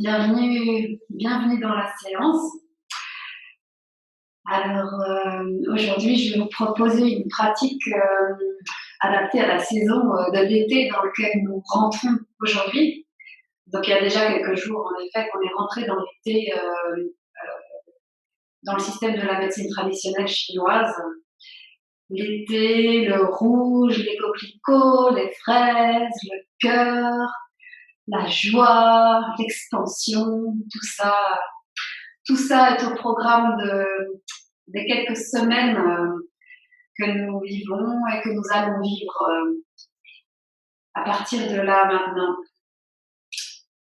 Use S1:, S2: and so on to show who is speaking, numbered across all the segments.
S1: Bienvenue dans la séance. Alors aujourd'hui, je vais vous proposer une pratique adaptée à la saison de l'été dans laquelle nous rentrons aujourd'hui. Donc il y a déjà quelques jours, en effet, qu'on est rentré dans l'été dans le système de la médecine traditionnelle chinoise. L'été, le rouge, les coquelicots, les fraises, le cœur, la joie, l'expansion, tout ça est au programme des quelques semaines que nous vivons et que nous allons vivre à partir de là maintenant.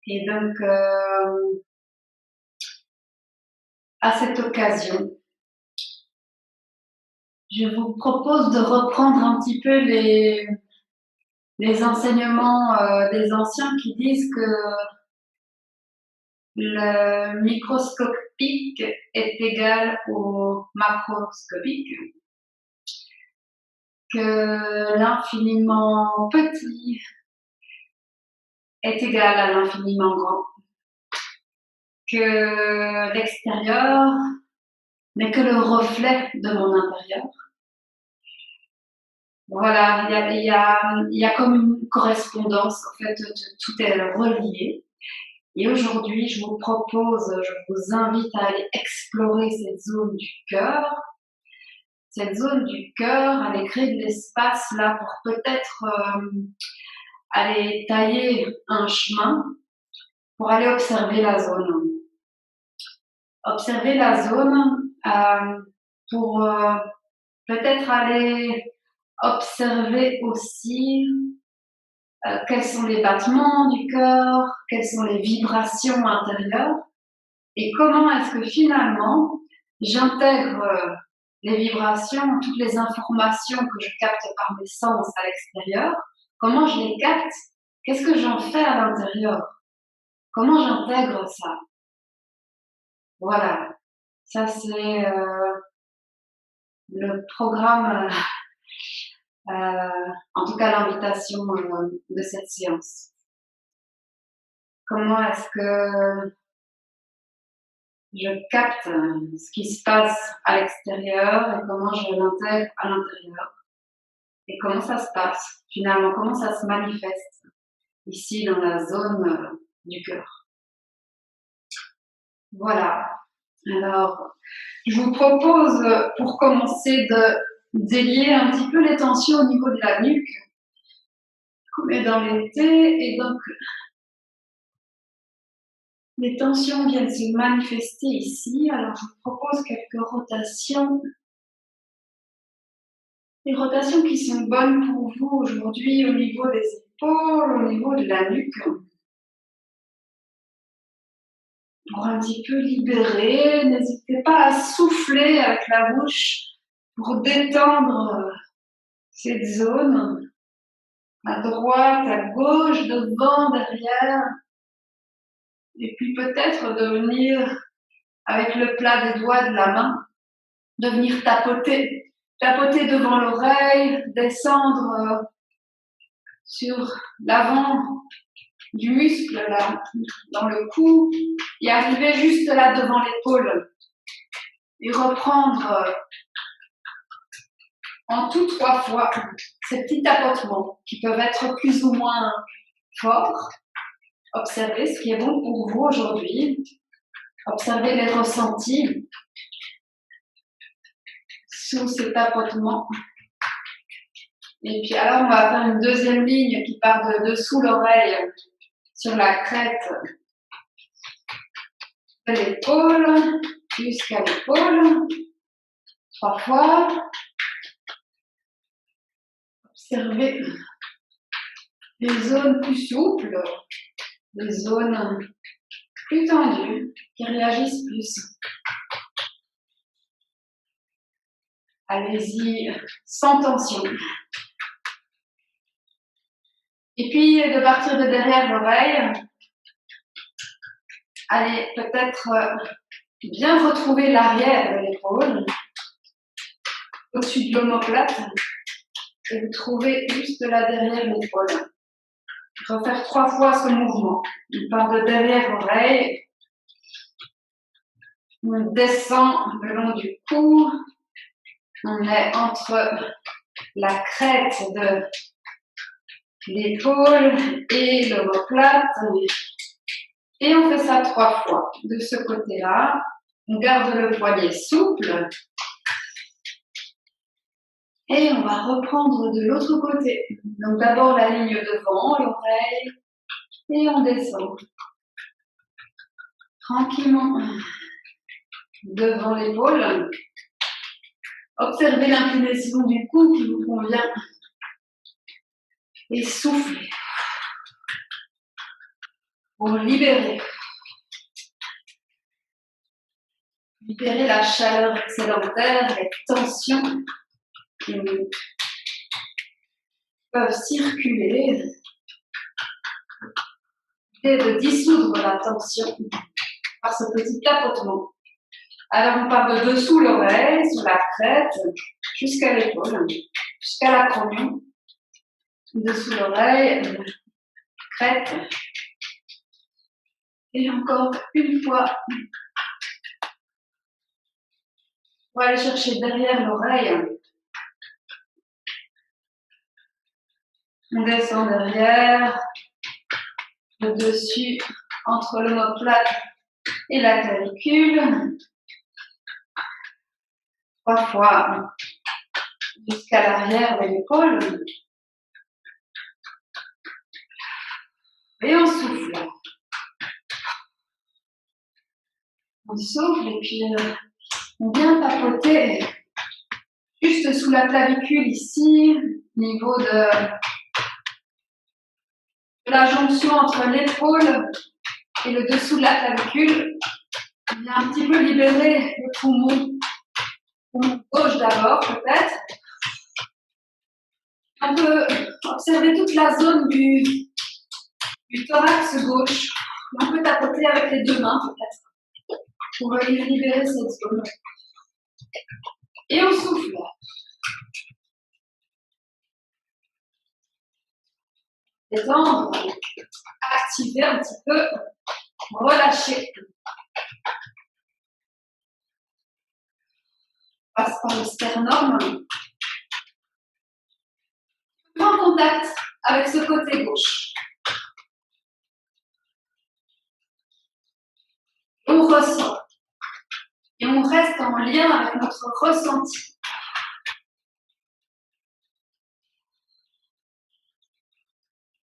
S1: Et donc, à cette occasion, je vous propose de reprendre un petit peu les enseignements des anciens qui disent que le microscopique est égal au macroscopique, que l'infiniment petit est égal à l'infiniment grand, que l'extérieur n'est que le reflet de mon intérieur. Voilà, il y a comme une correspondance, en fait, tout est relié. Et aujourd'hui, je vous invite à aller explorer cette zone du cœur. Cette zone du cœur, aller créer de l'espace là pour peut-être aller tailler un chemin pour aller observer la zone. Observer la zone pour peut-être aller observer aussi quels sont les battements du cœur, quelles sont les vibrations intérieures et comment est-ce que finalement j'intègre les vibrations, toutes les informations que je capte par mes sens à l'extérieur, comment je les capte, qu'est-ce que j'en fais à l'intérieur, comment j'intègre ça. Voilà, ça c'est le programme, en tout cas l'invitation de cette séance. Comment est-ce que je capte ce qui se passe à l'extérieur et comment je l'intègre à l'intérieur et comment ça se passe finalement, comment ça se manifeste ici dans la zone du cœur. Voilà. Alors, je vous propose pour commencer de délier un petit peu les tensions au niveau de la nuque. On est dans l'été et donc les tensions viennent se manifester ici. Alors, je vous propose quelques rotations. Des rotations qui sont bonnes pour vous aujourd'hui au niveau des épaules, au niveau de la nuque. Pour un petit peu libérer, n'hésitez pas à souffler avec la bouche pour détendre cette zone. À droite, à gauche, devant, derrière. Et puis peut-être de venir, avec le plat des doigts de la main, de venir tapoter. Tapoter devant l'oreille, descendre sur l'avant du muscle, là, dans le cou, et arriver juste là devant l'épaule. Et reprendre en tout 3 fois ces petits tapotements qui peuvent être plus ou moins forts. Observez ce qui est bon pour vous aujourd'hui. Observez les ressentis sous ces tapotements. Et puis alors, on va faire une deuxième ligne qui part de dessous l'oreille sur la crête de l'épaule jusqu'à l'épaule. 3 fois. Observez les zones plus souples, les zones plus tendues qui réagissent plus. Allez-y sans tension. Et puis de partir de derrière l'oreille, allez peut-être bien retrouver l'arrière de l'épaule, au-dessus de l'omoplate, et vous trouvez juste là derrière l'épaule. Refaire 3 fois ce mouvement. On part de derrière l'oreille. On descend le long du cou. On est entre la crête de l'épaule et l'omoplate. Et on fait ça 3 fois. De ce côté-là, on garde le poignet souple. Et on va reprendre de l'autre côté. Donc d'abord la ligne devant, l'oreille, et on descend. Tranquillement devant l'épaule. Observez l'inclination du cou qui vous convient. Et soufflez. Pour libérer. Libérer la chaleur excédentaire, les tensions qui peuvent circuler. Et de dissoudre la tension par ce petit tapotement. Alors on part de dessous l'oreille, sur la crête, jusqu'à l'épaule, jusqu'à l'acromion. Dessous l'oreille, crête. Et encore une fois. On va aller chercher derrière l'oreille. On descend derrière, le dessus, entre l'omoplate et la clavicule. 3 fois jusqu'à l'arrière de l'épaule. Et on souffle. On souffle et puis on vient tapoter juste sous la clavicule ici, au niveau de la jonction entre l'épaule et le dessous de la clavicule. On vient un petit peu libérer le poumon gauche d'abord peut-être. On peut observer toute la zone du thorax gauche. On peut tapoter avec les 2 mains peut-être pour libérer cette zone. Et on souffle. Détendre, activer un petit peu, relâcher. On passe par le sternum. On prend contact avec ce côté gauche. On ressent. Et on reste en lien avec notre ressenti.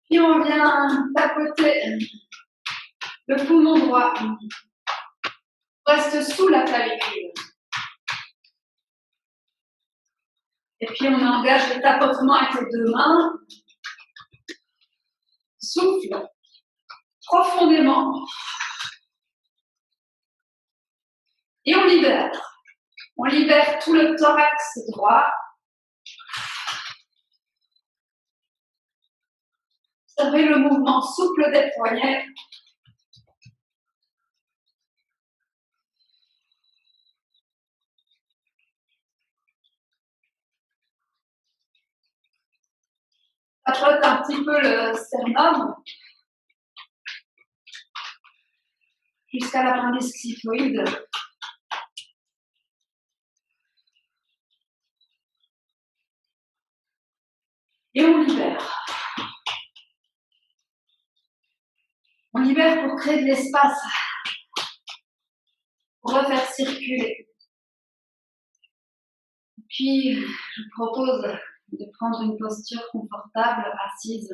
S1: Puis on vient tapoter le poumon droit. On reste sous la clavicule. Et puis on engage le tapotement avec les 2 mains. Souffle profondément. Et on libère. On libère tout le thorax droit. Observez le mouvement souple des poignets. Tapote un petit peu le sternum jusqu'à l'appendice xiphoïde. Et on libère. On libère pour créer de l'espace, pour refaire circuler. Puis, je vous propose de prendre une posture confortable, assise.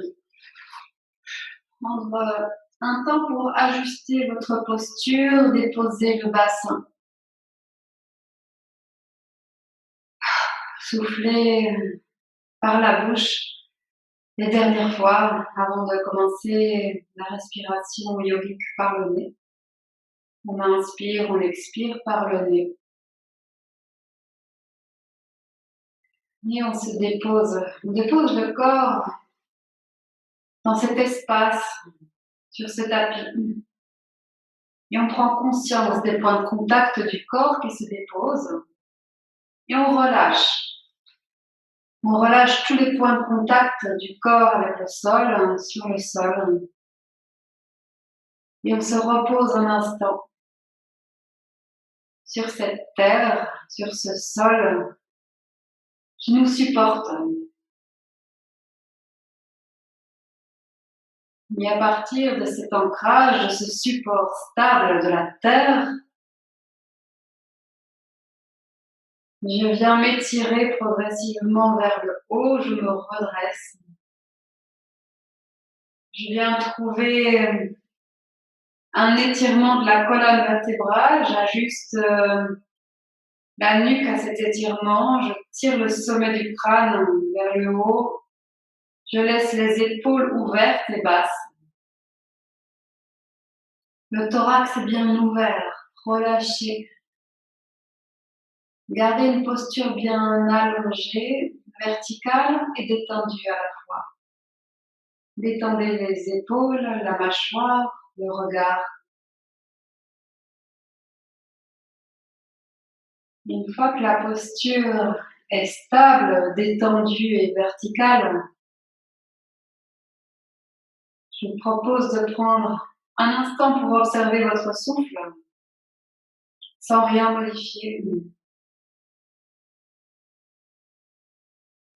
S1: Prendre un temps pour ajuster votre posture, déposer le bassin. Soufflez par la bouche les dernières fois avant de commencer la respiration yogique par le nez. On inspire, on expire par le nez. Et on se dépose. On dépose le corps dans cet espace, sur ce tapis. Et on prend conscience des points de contact du corps qui se déposent. Et on relâche. On relâche tous les points de contact du corps avec le sol, sur le sol. Et on se repose un instant sur cette terre, sur ce sol qui nous supporte. Et à partir de cet ancrage, de ce support stable de la terre, je viens m'étirer progressivement vers le haut, je me redresse. Je viens trouver un étirement de la colonne vertébrale, j'ajuste la nuque à cet étirement, je tire le sommet du crâne vers le haut, je laisse les épaules ouvertes et basses. Le thorax est bien ouvert, relâché. Gardez une posture bien allongée, verticale et détendue à la fois. Détendez les épaules, la mâchoire, le regard. Une fois que la posture est stable, détendue et verticale, je vous propose de prendre un instant pour observer votre souffle, sans rien modifier.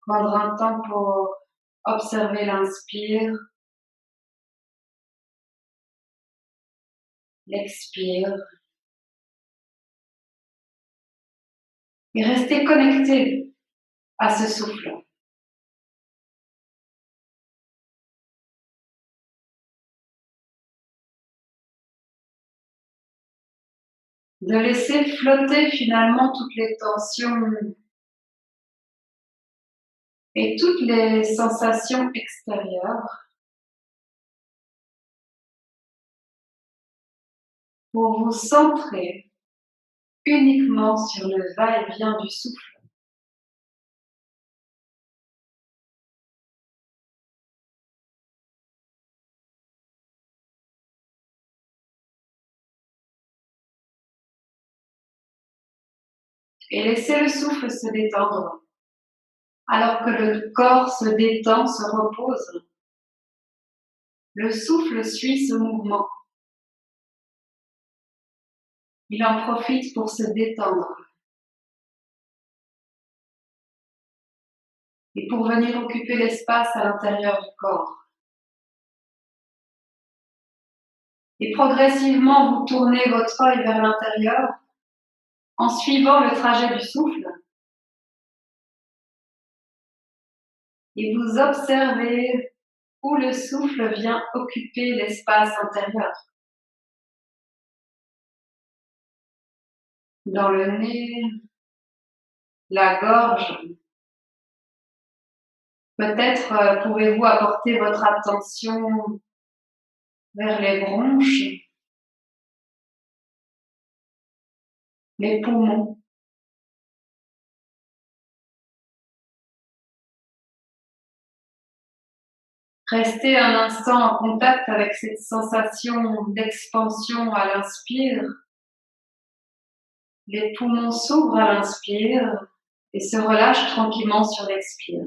S1: Prendre un temps pour observer l'inspire, l'expire, et rester connecté à ce souffle. De laisser flotter finalement toutes les tensions et toutes les sensations extérieures pour vous centrer uniquement sur le va-et-vient du souffle. Et laissez le souffle se détendre alors que le corps se détend, se repose. Le souffle suit ce mouvement. Il en profite pour se détendre et pour venir occuper l'espace à l'intérieur du corps. Et progressivement, vous tournez votre œil vers l'intérieur en suivant le trajet du souffle et vous observez où le souffle vient occuper l'espace intérieur. Dans le nez, la gorge. Peut-être pouvez-vous apporter votre attention vers les bronches, les poumons. Restez un instant en contact avec cette sensation d'expansion à l'inspire. Les poumons s'ouvrent à l'inspire et se relâchent tranquillement sur l'expire.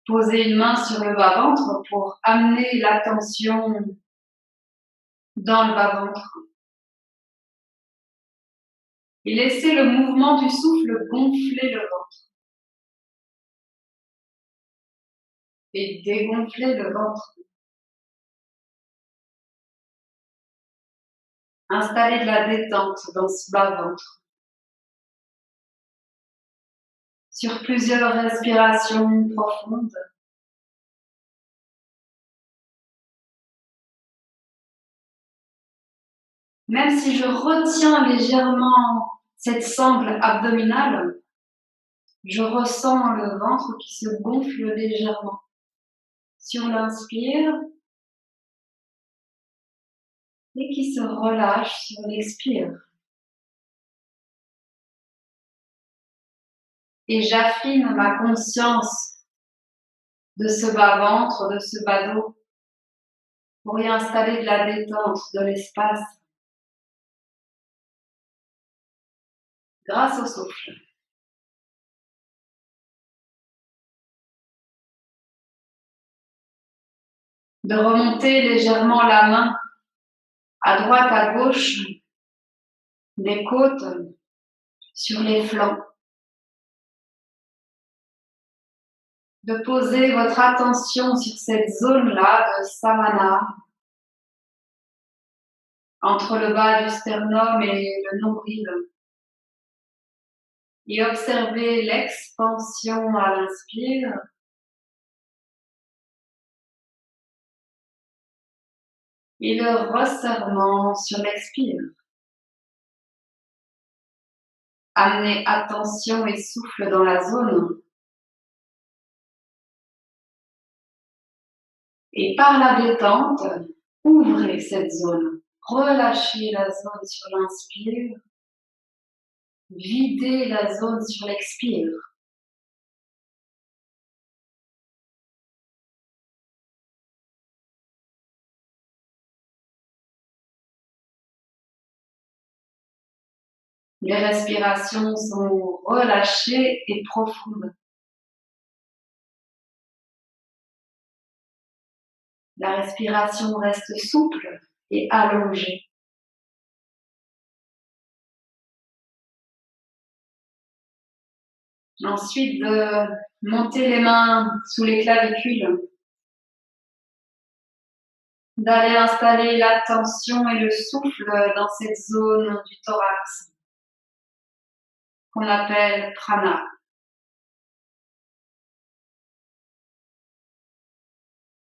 S1: Posez une main sur le bas-ventre pour amener l'attention dans le bas-ventre. Et laissez le mouvement du souffle gonfler le ventre. Et dégonfler le ventre. Installez de la détente dans ce bas-ventre. Sur plusieurs respirations profondes. Même si je retiens légèrement cette sangle abdominale, je ressens le ventre qui se gonfle légèrement. Sur l'inspire et qui se relâche sur l'expire. Et j'affine ma conscience de ce bas-ventre, de ce bas dos, pour y installer de la détente, de l'espace, grâce au souffle. De remonter légèrement la main à droite, à gauche, des côtes, sur les flancs. De poser votre attention sur cette zone-là de Samana, entre le bas du sternum et le nombril. Et observez l'expansion à l'inspire et le resserrement sur l'expire. Amenez attention et souffle dans la zone. Et par la détente, ouvrez cette zone. Relâchez la zone sur l'inspire. Videz la zone sur l'expire. Les respirations sont relâchées et profondes. La respiration reste souple et allongée. Ensuite, de monter les mains sous les clavicules, d'aller installer l'attention et le souffle dans cette zone du thorax qu'on appelle prana.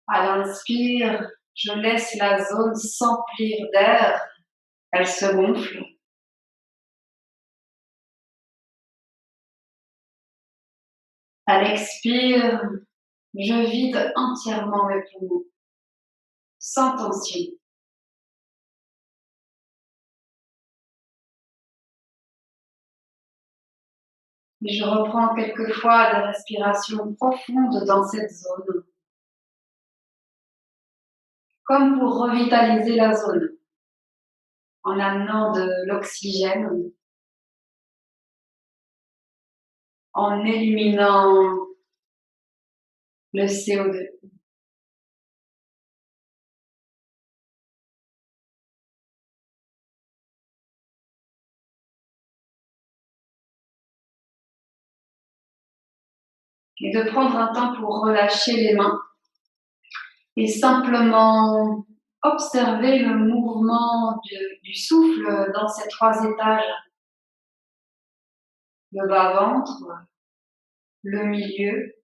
S1: À l'inspire, je laisse la zone s'emplir d'air, elle se gonfle. À l'expire, je vide entièrement mes poumons, sans tension. Et je reprends quelquefois des respirations profondes dans cette zone, comme pour revitaliser la zone, en amenant de l'oxygène, en éliminant le CO2. Et de prendre un temps pour relâcher les mains et simplement observer le mouvement du souffle dans ces 3 étages. Le bas-ventre, le milieu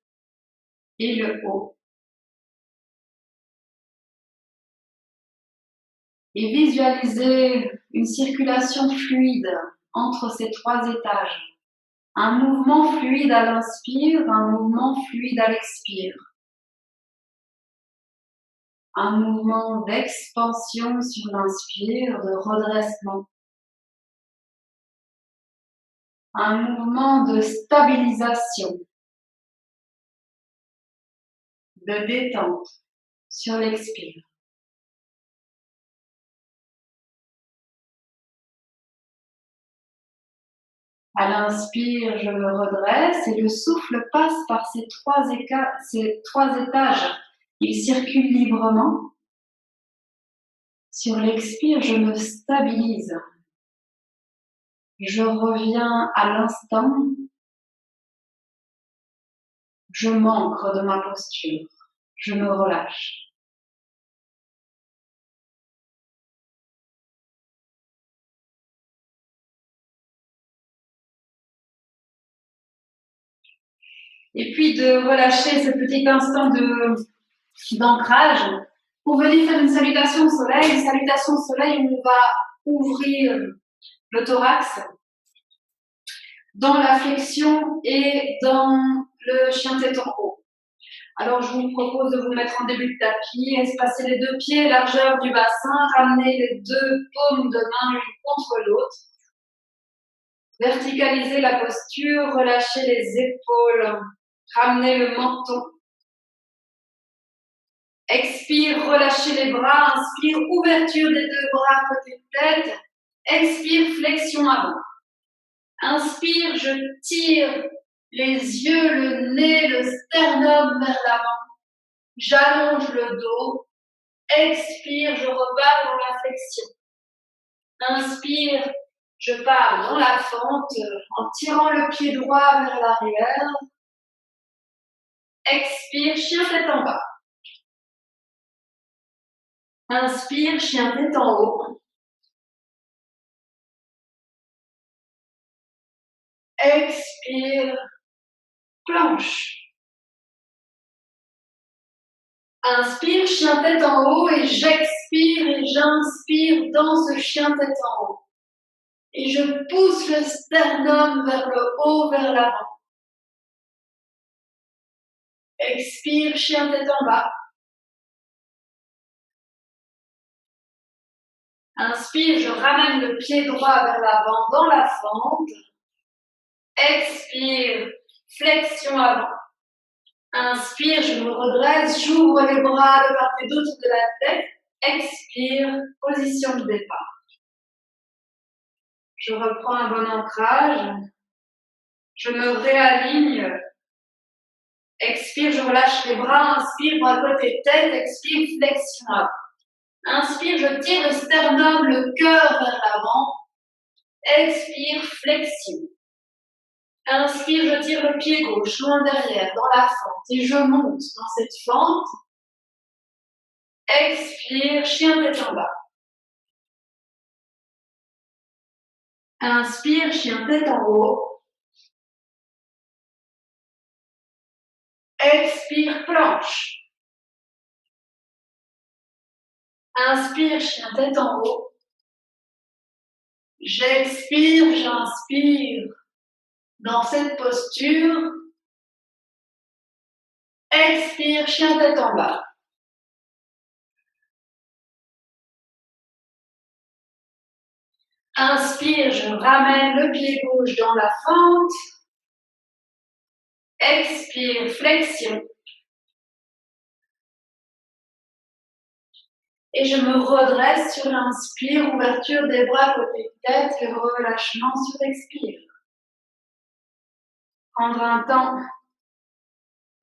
S1: et le haut. Et visualiser une circulation fluide entre ces 3 étages. Un mouvement fluide à l'inspire, un mouvement fluide à l'expire. Un mouvement d'expansion sur l'inspire, de redressement. Un mouvement de stabilisation, de détente sur l'expire. À l'inspire, je me redresse et le souffle passe par ces 3 étages. Il circule librement. Sur l'expire, je me stabilise. Je reviens à l'instant. Je m'ancre de ma posture. Je me relâche. Et puis de relâcher ce petit instant d'ancrage pour venir faire une salutation au soleil. Une salutation au soleil où on va ouvrir le thorax dans la flexion et dans le chien tête en haut. Alors, je vous propose de vous mettre en début de tapis, espacer les 2 pieds, largeur du bassin, ramener les 2 paumes de main l'une contre l'autre. Verticaliser la posture, relâcher les épaules, ramener le menton Expire, relâchez les bras. Inspire, ouverture des deux bras côté de tête. Expire, flexion avant. Inspire, je tire les yeux, le nez, le sternum vers l'avant. J'allonge le dos. Expire, je repars dans la flexion. Inspire, je pars dans la fente en tirant le pied droit vers l'arrière. Expire, chien tête en bas. Inspire, chien tête en haut. Expire, planche. Inspire, chien tête en haut et j'expire et j'inspire dans ce chien tête en haut. Et je pousse le sternum vers le haut, vers l'avant. Expire, chien tête en bas. Inspire, je ramène le pied droit vers l'avant dans la fente. Expire, flexion avant. Inspire, je me redresse, j'ouvre les bras de part et d'autre de la tête. Expire, position de départ. Je reprends un bon ancrage. Je me réaligne. Expire, je relâche les bras. Inspire, bras côté tête. Expire, flexion avant. Inspire, je tire le sternum, le cœur vers l'avant. Expire, flexion. Inspire, je tire le pied gauche, loin derrière, dans la fente. Et je monte dans cette fente. Expire, chien tête en bas. Inspire, chien tête en haut. Expire, planche. Inspire, chien tête en haut. J'expire, j'inspire dans cette posture. Expire, chien tête en bas. Inspire, je ramène le pied gauche dans la fente. Expire, flexion. Et je me redresse sur l'inspire, ouverture des bras côté tête et relâchement sur l'expire. Prendre un temps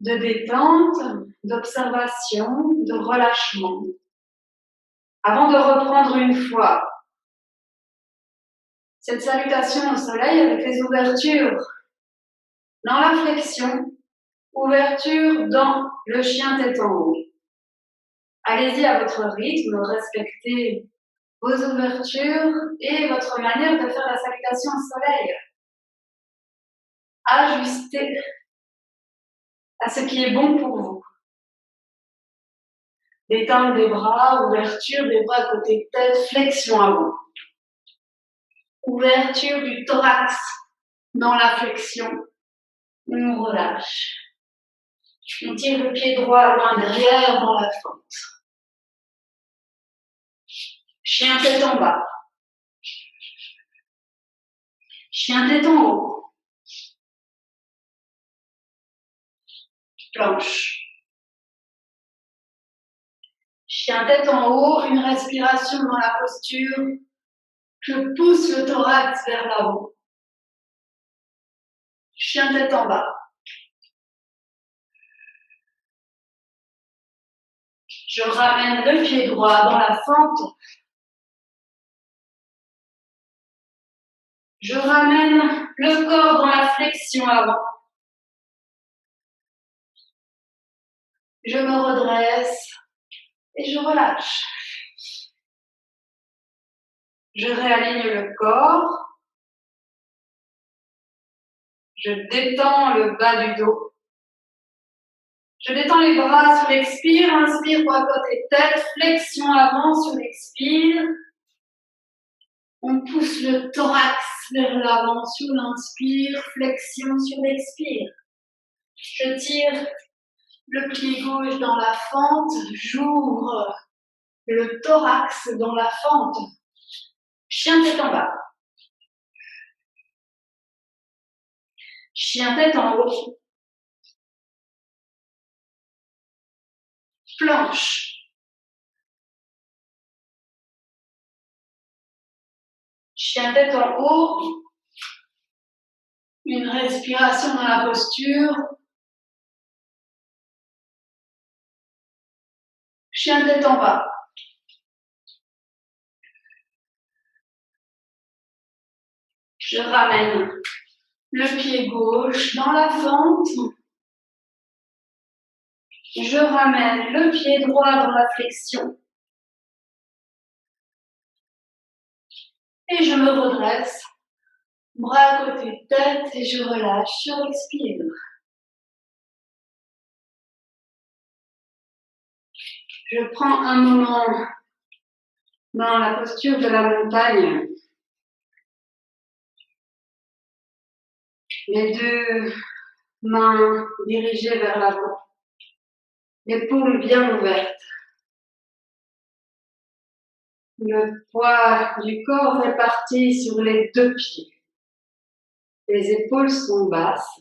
S1: de détente, d'observation, de relâchement. Avant de reprendre une fois cette salutation au soleil avec les ouvertures dans la flexion, ouverture dans le chien tête en haut. Allez-y à votre rythme, respectez vos ouvertures et votre manière de faire la salutation au soleil. Ajustez à ce qui est bon pour vous. Détente des bras, ouverture des bras côté tête, flexion avant. Ouverture du thorax dans la flexion. On relâche. On tire le pied droit loin derrière dans la fente. Chien tête en bas. Chien tête en haut. Planche. Chien tête en haut, une respiration dans la posture. Je pousse le thorax vers l'avant. Chien tête en bas. Je ramène le pied droit dans la fente. Je ramène le corps dans la flexion avant. Je me redresse et je relâche. Je réaligne le corps. Je détends le bas du dos. Je détends les bras sur l'expire. Inspire, bras côté tête. Flexion avant sur l'expire. On pousse le thorax vers l'avant sur l'inspire. Flexion sur l'expire. Je tire le pied gauche dans la fente. J'ouvre le thorax dans la fente. Chien tête en bas. Chien tête en haut. planche. Chien tête en haut, une respiration dans la posture. Chien tête en bas. Je ramène le pied gauche dans la fente. Je ramène le pied droit dans la flexion. Et je me redresse, bras à côté de tête et je relâche, je respire. Je prends un moment dans la posture de la montagne. Les deux mains dirigées vers l'avant. Les paumes bien ouvertes. Le poids du corps réparti sur les deux pieds. Les épaules sont basses.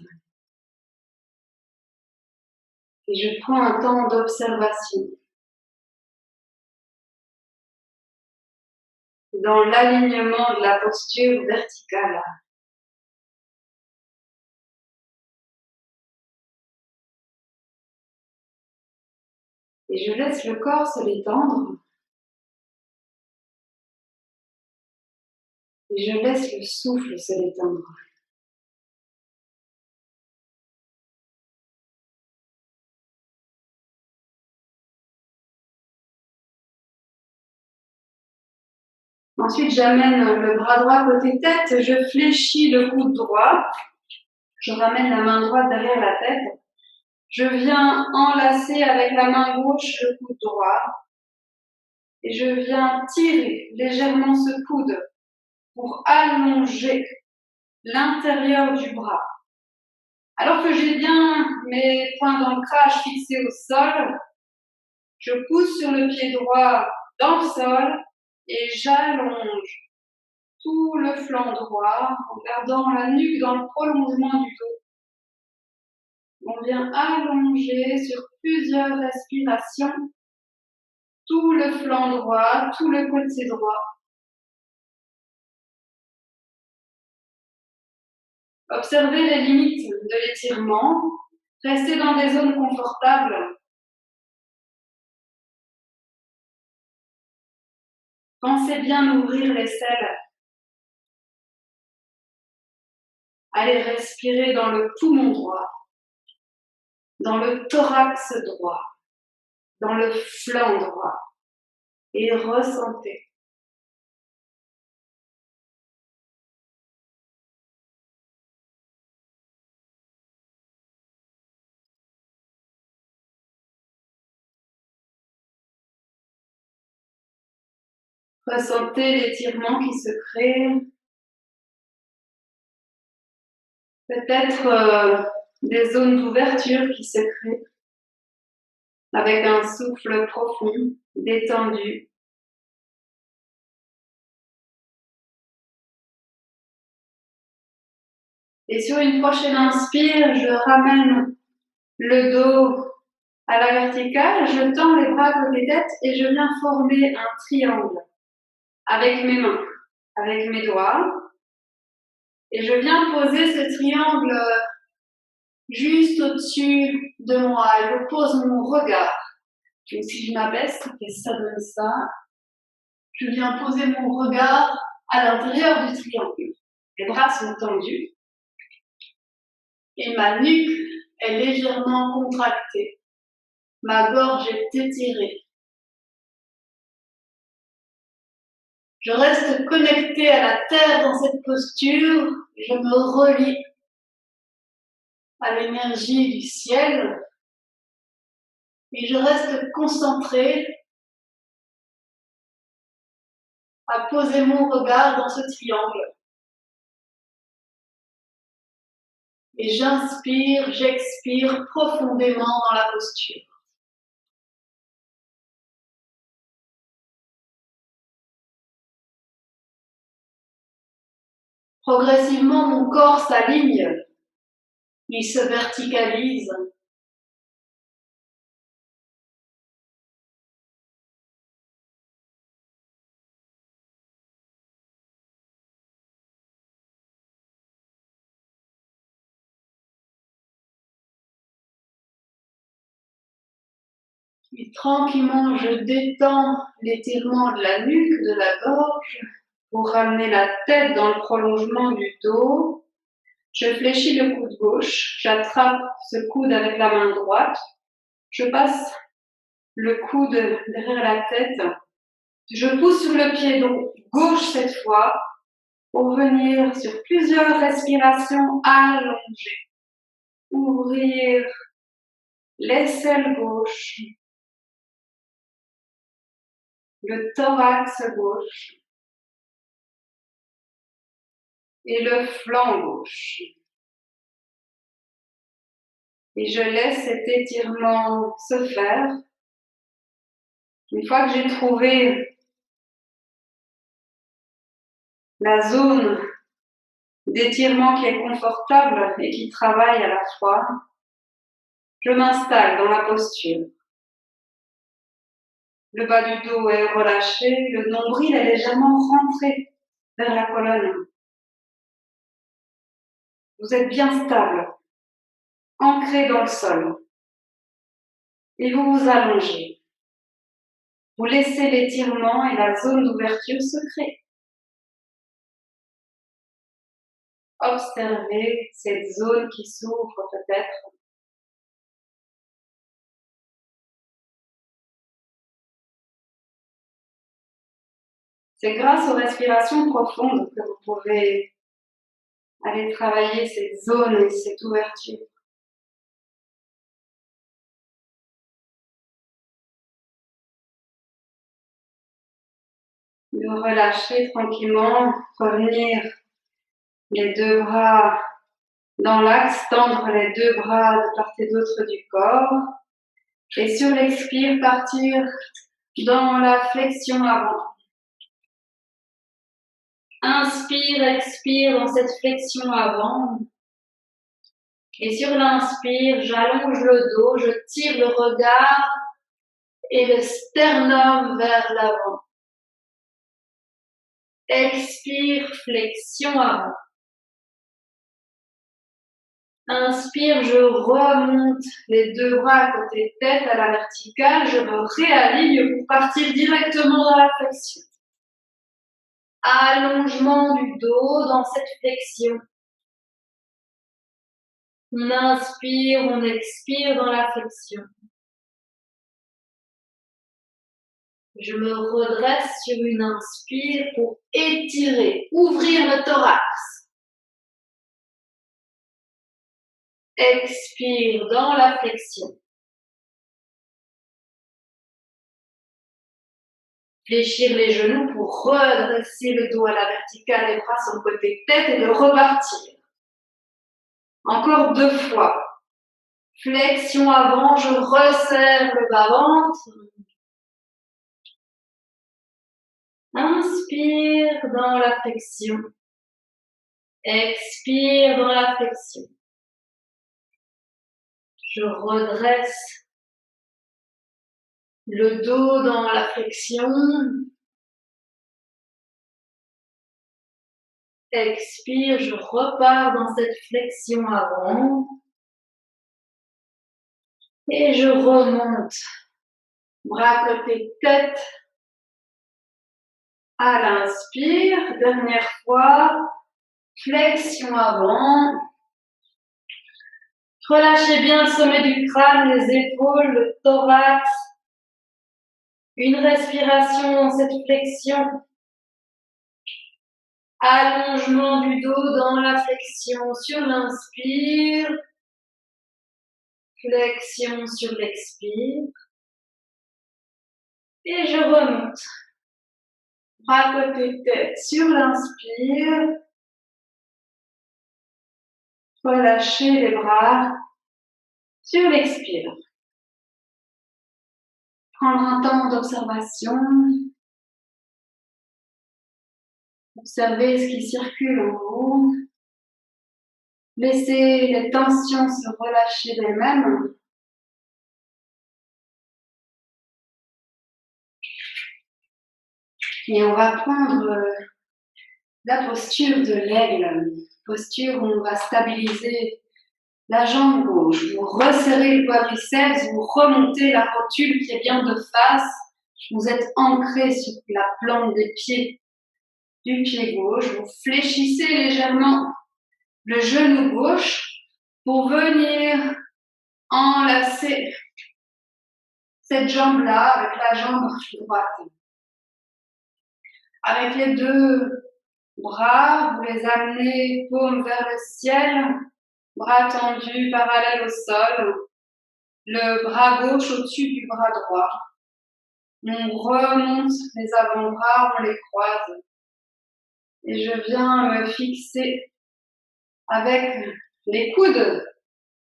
S1: Et je prends un temps d'observation. Dans l'alignement de la posture verticale. Et je laisse le corps se détendre. Et je laisse le souffle se détendre. Ensuite, j'amène le bras droit côté tête, je fléchis le coude droit. Je ramène la main droite derrière la tête. Je viens enlacer avec la main gauche le coude droit. Et je viens tirer légèrement ce coude pour allonger l'intérieur du bras. Alors que j'ai bien mes points d'ancrage fixés au sol, je pousse sur le pied droit dans le sol et j'allonge tout le flanc droit en gardant la nuque dans le prolongement du dos. On vient allonger sur plusieurs respirations tout le flanc droit, tout le côté droit. Observez les limites de l'étirement. Restez dans des zones confortables. Pensez bien ouvrir les selles. Allez respirer dans le poumon droit, dans le thorax droit, dans le flanc droit. Et ressentez. Ressentez l'étirement qui se crée. Peut-être des zones d'ouverture qui se créent avec un souffle profond, détendu. Et sur une prochaine inspire, je ramène le dos à la verticale, je tends les bras côté tête et je viens former un triangle avec mes mains, avec mes doigts. Et je viens poser ce triangle juste au-dessus de moi et je pose mon regard. Donc si je m'abaisse, ça donne ça. Je viens poser mon regard à l'intérieur du triangle. Les bras sont tendus et ma nuque est légèrement contractée. Ma gorge est étirée. Je reste connectée à la terre dans cette posture. Je me relie à l'énergie du ciel et je reste concentrée à poser mon regard dans ce triangle. Et j'inspire, j'expire profondément dans la posture. Progressivement, mon corps s'aligne, il se verticalise. Et tranquillement, je détends l'étirement de la nuque, de la gorge, pour ramener la tête dans le prolongement du dos. Je fléchis le coude gauche, j'attrape ce coude avec la main droite, je passe le coude derrière la tête, je pousse sur le pied donc gauche cette fois, pour venir sur plusieurs respirations allongées. Ouvrir l'aisselle gauche, le thorax gauche et le flanc gauche. Et je laisse cet étirement se faire. Une fois que j'ai trouvé la zone d'étirement qui est confortable et qui travaille à la fois, je m'installe dans la posture. Le bas du dos est relâché, le nombril est légèrement rentré vers la colonne. Vous êtes bien stable, ancré dans le sol. Et vous vous allongez. Vous laissez l'étirement et la zone d'ouverture se créer. Observez cette zone qui s'ouvre peut-être. C'est grâce aux respirations profondes que vous pouvez aller travailler cette zone et cette ouverture. De relâcher tranquillement, revenir les deux bras dans l'axe, tendre les deux bras de part et d'autre du corps. Et sur l'expire, partir dans la flexion avant. Inspire, expire dans cette flexion avant. Et sur l'inspire, j'allonge le dos, je tire le regard et le sternum vers l'avant. Expire, flexion avant. Inspire, je remonte les deux bras côté tête à la verticale, je me réaligne pour partir directement dans la flexion. Allongement du dos dans cette flexion. On inspire, on expire dans la flexion. Je me redresse sur une inspire pour étirer, ouvrir le thorax. Expire dans la flexion. Fléchir les genoux pour redresser le dos à la verticale, les bras sur le côté tête et de repartir. Encore 2 fois. Flexion avant, je resserre le bas-ventre. Inspire dans la flexion. Expire dans la flexion. Je redresse le dos dans la flexion. Expire, je repars dans cette flexion avant. Et je remonte. Bras côté tête. À l'inspire, dernière fois. Flexion avant. Relâchez bien le sommet du crâne, les épaules, le thorax. Une respiration dans cette flexion. Allongement du dos dans la flexion sur l'inspire. Flexion sur l'expire. Et je remonte. Bras côté tête sur l'inspire. Relâchez les bras sur l'expire. Prendre un temps d'observation. Observez ce qui circule en vous. Laissez les tensions se relâcher d'elles-mêmes. Et on va prendre la posture de l'aigle. Posture où on va stabiliser la jambe gauche. Vous resserrez le quadriceps, vous remontez la rotule qui est bien de face. Vous êtes ancré sur la plante des pieds du pied gauche. Vous fléchissez légèrement le genou gauche pour venir enlacer cette jambe-là avec la jambe droite. Avec les deux bras, vous les amenez paume vers le ciel, bras tendus, parallèles au sol, le bras gauche au-dessus du bras droit. On remonte les avant-bras, on les croise. Et je viens me fixer avec les coudes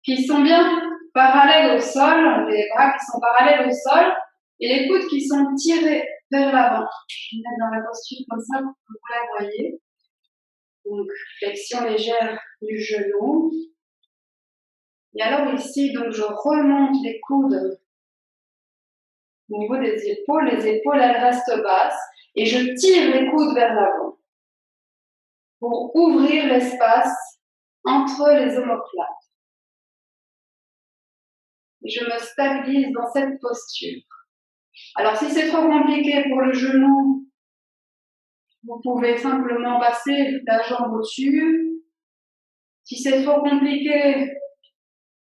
S1: qui sont bien parallèles au sol, les bras qui sont parallèles au sol, et les coudes qui sont tirés vers l'avant. Je vais me mettre dans la posture comme ça pour que vous la voyez. Donc, flexion légère du genou. Et alors ici, donc, je remonte les coudes au niveau des épaules. Les épaules, elles restent basses. Et je tire les coudes vers l'avant pour ouvrir l'espace entre les omoplates. Et je me stabilise dans cette posture. Alors, si c'est trop compliqué pour le genou, vous pouvez simplement passer la jambe au-dessus. Si c'est trop compliqué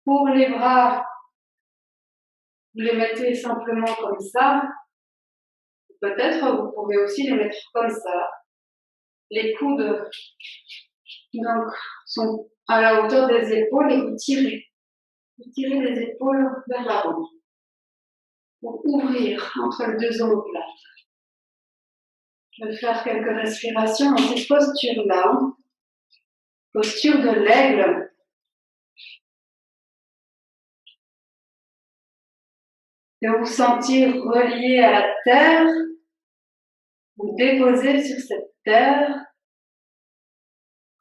S1: pour les bras, vous les mettez simplement comme ça. Peut-être vous pouvez aussi les mettre comme ça. Les coudes donc, sont à la hauteur des épaules et vous tirez. Vous tirez les épaules vers l'avant pour ouvrir entre les deux omoplates. Je vais faire quelques respirations dans cette posture-là. Posture de l'aigle. De vous sentir relié à la terre, vous déposer sur cette terre,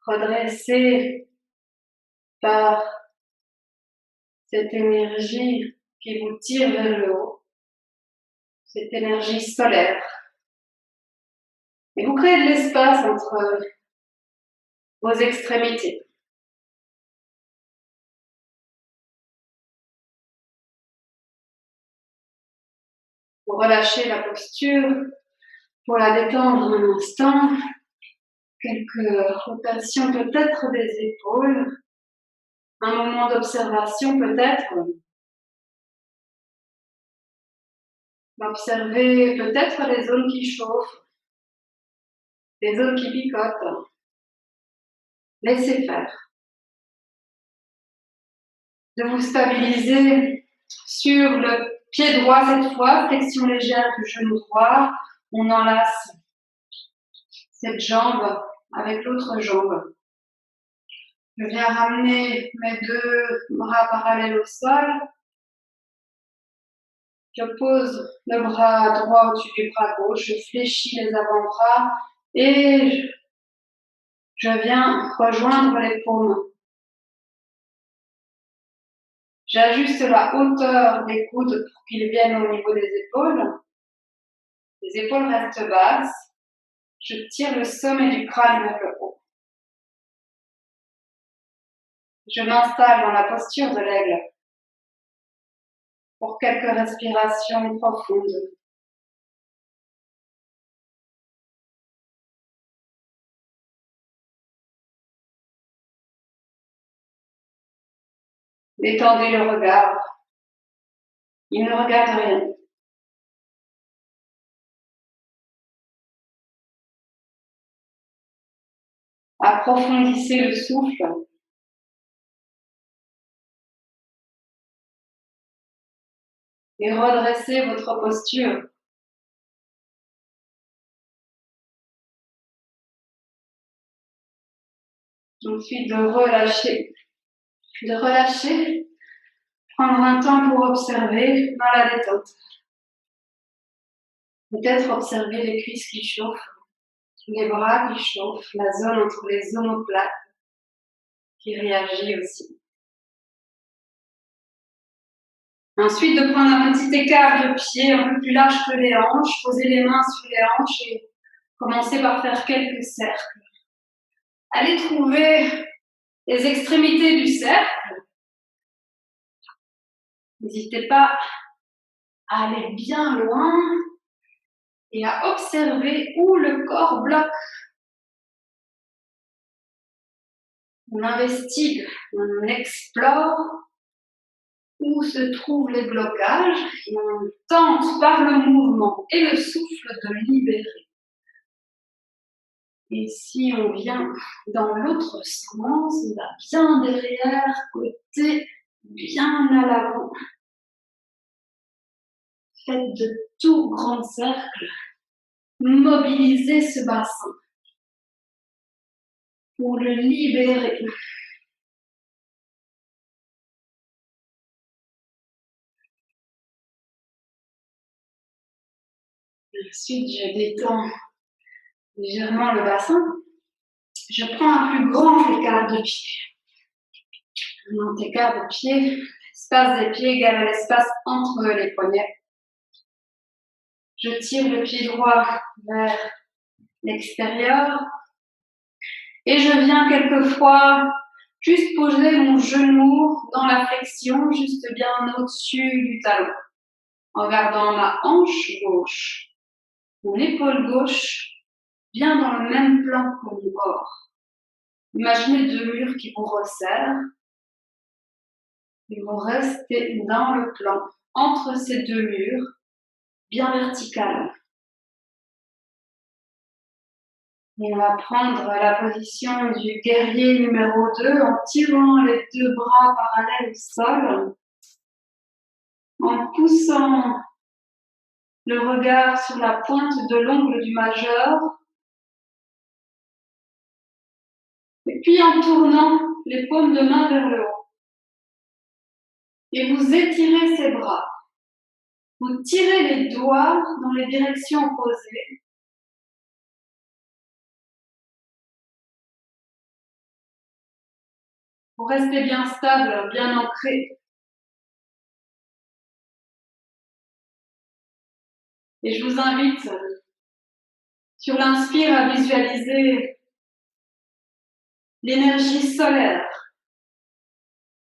S1: redressé par cette énergie qui vous tire vers le haut, cette énergie solaire. Et vous créez de l'espace entre vos extrémités. Vous relâchez la posture pour la détendre un instant. Quelques rotations peut-être des épaules. Un moment d'observation peut-être. Observez peut-être les zones qui chauffent, les zones qui picotent. Laissez faire. De vous stabiliser sur le pied droit cette fois, flexion légère du genou droit. On enlace cette jambe avec l'autre jambe. Je viens ramener mes deux bras parallèles au sol. Je pose le bras droit au-dessus du bras gauche. Je fléchis les avant-bras et je viens rejoindre les paumes. J'ajuste la hauteur des coudes pour qu'ils viennent au niveau des épaules. Les épaules restent basses. Je tire le sommet du crâne vers le haut. Je m'installe dans la posture de l'aigle pour quelques respirations profondes. Détendez le regard. Il ne regarde rien. Approfondissez le souffle. Et redressez votre posture. Ensuite, de relâcher. Prendre un temps pour observer dans la détente. Peut-être observer les cuisses qui chauffent, les bras qui chauffent, la zone entre les omoplates qui réagit aussi. Ensuite, de prendre un petit écart de pied un peu plus large que les hanches, poser les mains sur les hanches et commencer par faire quelques cercles. Allez trouver les extrémités du cercle N'hésitez pas à aller bien loin et à observer où le corps bloque. On investigue, on explore où se trouvent les blocages et on tente par le mouvement et le souffle de libérer. Et si on vient dans l'autre sens, on va bien derrière, côté, bien à l'avant. Faites de tout grands cercles. Mobilisez ce bassin pour le libérer. Ensuite, je détends légèrement le bassin. Je prends un plus grand écart de pied. Un grand écart de pied. L'espace des pieds égale à l'espace entre les poignets. Je tire le pied droit vers l'extérieur et je viens quelquefois juste poser mon genou dans la flexion, juste bien au-dessus du talon, en gardant ma hanche gauche, mon épaule gauche, bien dans le même plan que mon corps. Imaginez deux murs qui vous resserrent et vous restez dans le plan, entre ces deux murs, bien vertical. Et on va prendre la position du guerrier numéro 2 en tirant les deux bras parallèles au sol, en poussant le regard sur la pointe de l'ongle du majeur, et puis en tournant les paumes de main vers le haut. Et vous étirez ces bras. Vous tirez les doigts dans les directions opposées. Vous restez bien stable, bien ancré. Et je vous invite, sur l'inspire, à visualiser l'énergie solaire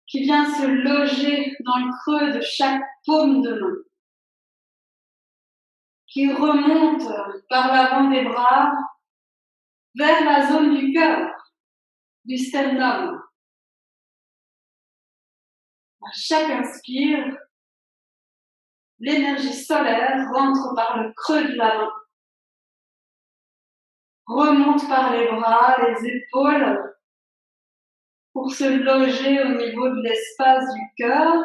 S1: qui vient se loger dans le creux de chaque paume de main, qui remonte par l'avant des bras vers la zone du cœur, du sternum. À chaque inspire, l'énergie solaire rentre par le creux de la main, remonte par les bras, les épaules, pour se loger au niveau de l'espace du cœur.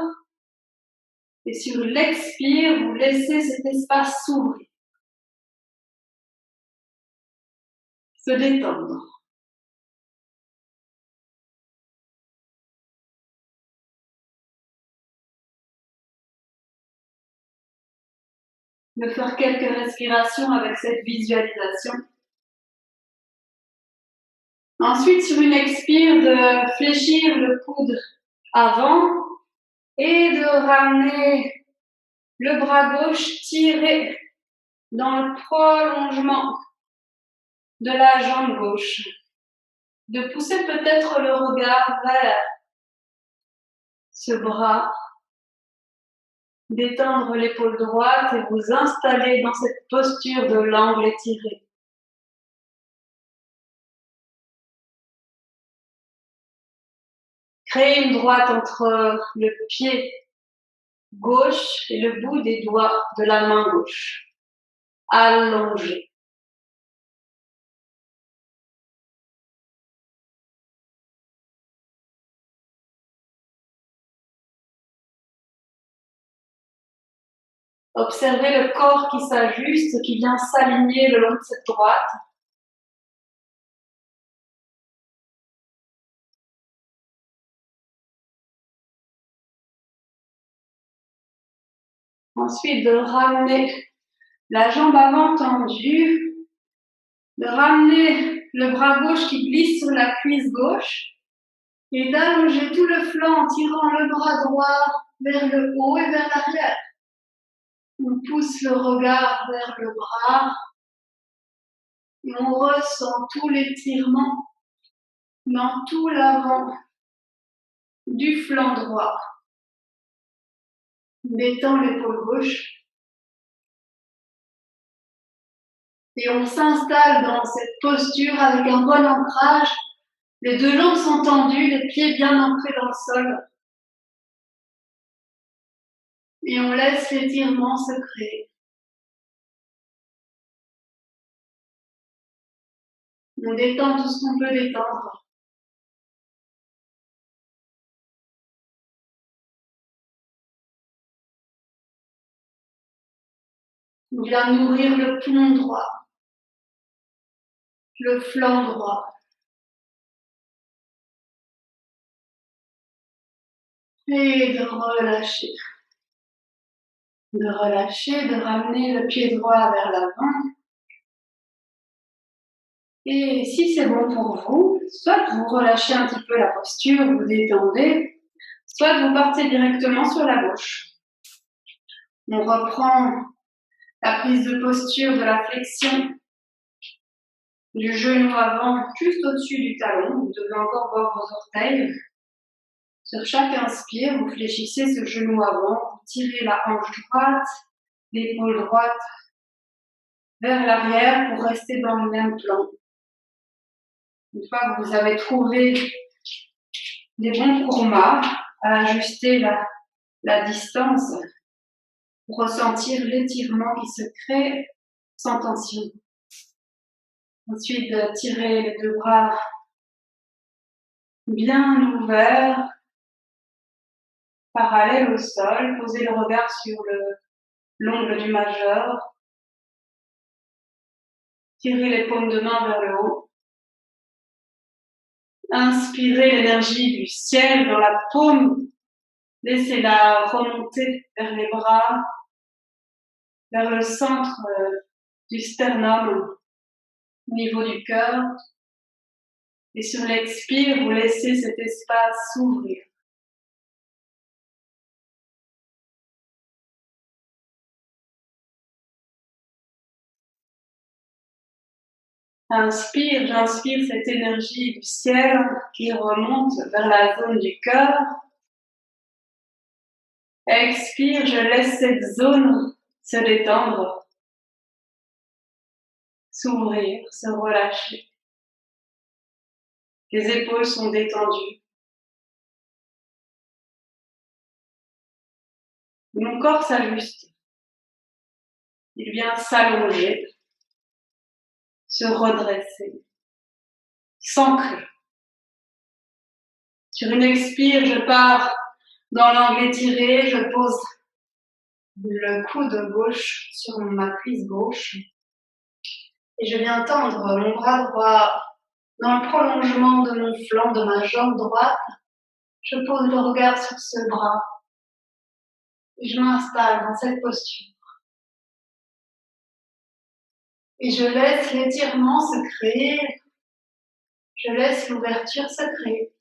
S1: Et sur l'expire, vous laissez cet espace s'ouvrir, se détendre. De faire quelques respirations avec cette visualisation. Ensuite, sur une expire, de fléchir le coude avant et de ramener le bras gauche tiré dans le prolongement de la jambe gauche. De pousser peut-être le regard vers ce bras, d'étendre l'épaule droite et vous installer dans cette posture de l'angle étiré. Créez une droite entre le pied gauche et le bout des doigts de la main gauche. Allongé. Observez le corps qui s'ajuste, qui vient s'aligner le long de cette droite. Ensuite, de ramener la jambe avant tendue, de ramener le bras gauche qui glisse sur la cuisse gauche et d'allonger tout le flanc en tirant le bras droit vers le haut et vers l'arrière. On pousse le regard vers le bras et on ressent tout l'étirement dans tout l'avant du flanc droit. On détend l'épaule gauche. Et on s'installe dans cette posture avec un bon ancrage. Les deux jambes sont tendues, les pieds bien ancrés dans le sol. Et on laisse l'étirement se créer. On détend tout ce qu'on peut détendre. On vient nourrir le poumon droit, le flanc droit. Et de relâcher. De relâcher, de ramener le pied droit vers l'avant. Et si c'est bon pour vous, soit vous relâchez un petit peu la posture, vous détendez, soit vous partez directement sur la gauche. On reprend la prise de posture de la flexion du genou avant juste au-dessus du talon. Vous devez encore voir vos orteils. Sur chaque inspire, vous fléchissez ce genou avant, vous tirez la hanche droite, l'épaule droite vers l'arrière pour rester dans le même plan. Une fois que vous avez trouvé des bons courmas, à ajuster la distance pour ressentir l'étirement qui se crée sans tension. Ensuite, tirez les deux bras bien ouverts, parallèles au sol. Posez le regard sur l'ongle du majeur. Tirez les paumes de main vers le haut. Inspirez l'énergie du ciel dans la paume. Laissez-la remonter vers les bras, vers le centre du sternum, au niveau du cœur. Et sur l'expire, vous laissez cet espace s'ouvrir. Inspire, j'inspire cette énergie du ciel qui remonte vers la zone du cœur. Expire, je laisse cette zone se détendre, s'ouvrir, se relâcher. Les épaules sont détendues. Mon corps s'ajuste. Il vient s'allonger, se redresser, s'ancrer. Sur une expire, je pars dans l'angle étiré, je pose le coude gauche sur ma cuisse gauche et je viens tendre mon bras droit dans le prolongement de mon flanc, de ma jambe droite. Je pose le regard sur ce bras et je m'installe dans cette posture. Et je laisse l'étirement se créer, je laisse l'ouverture se créer.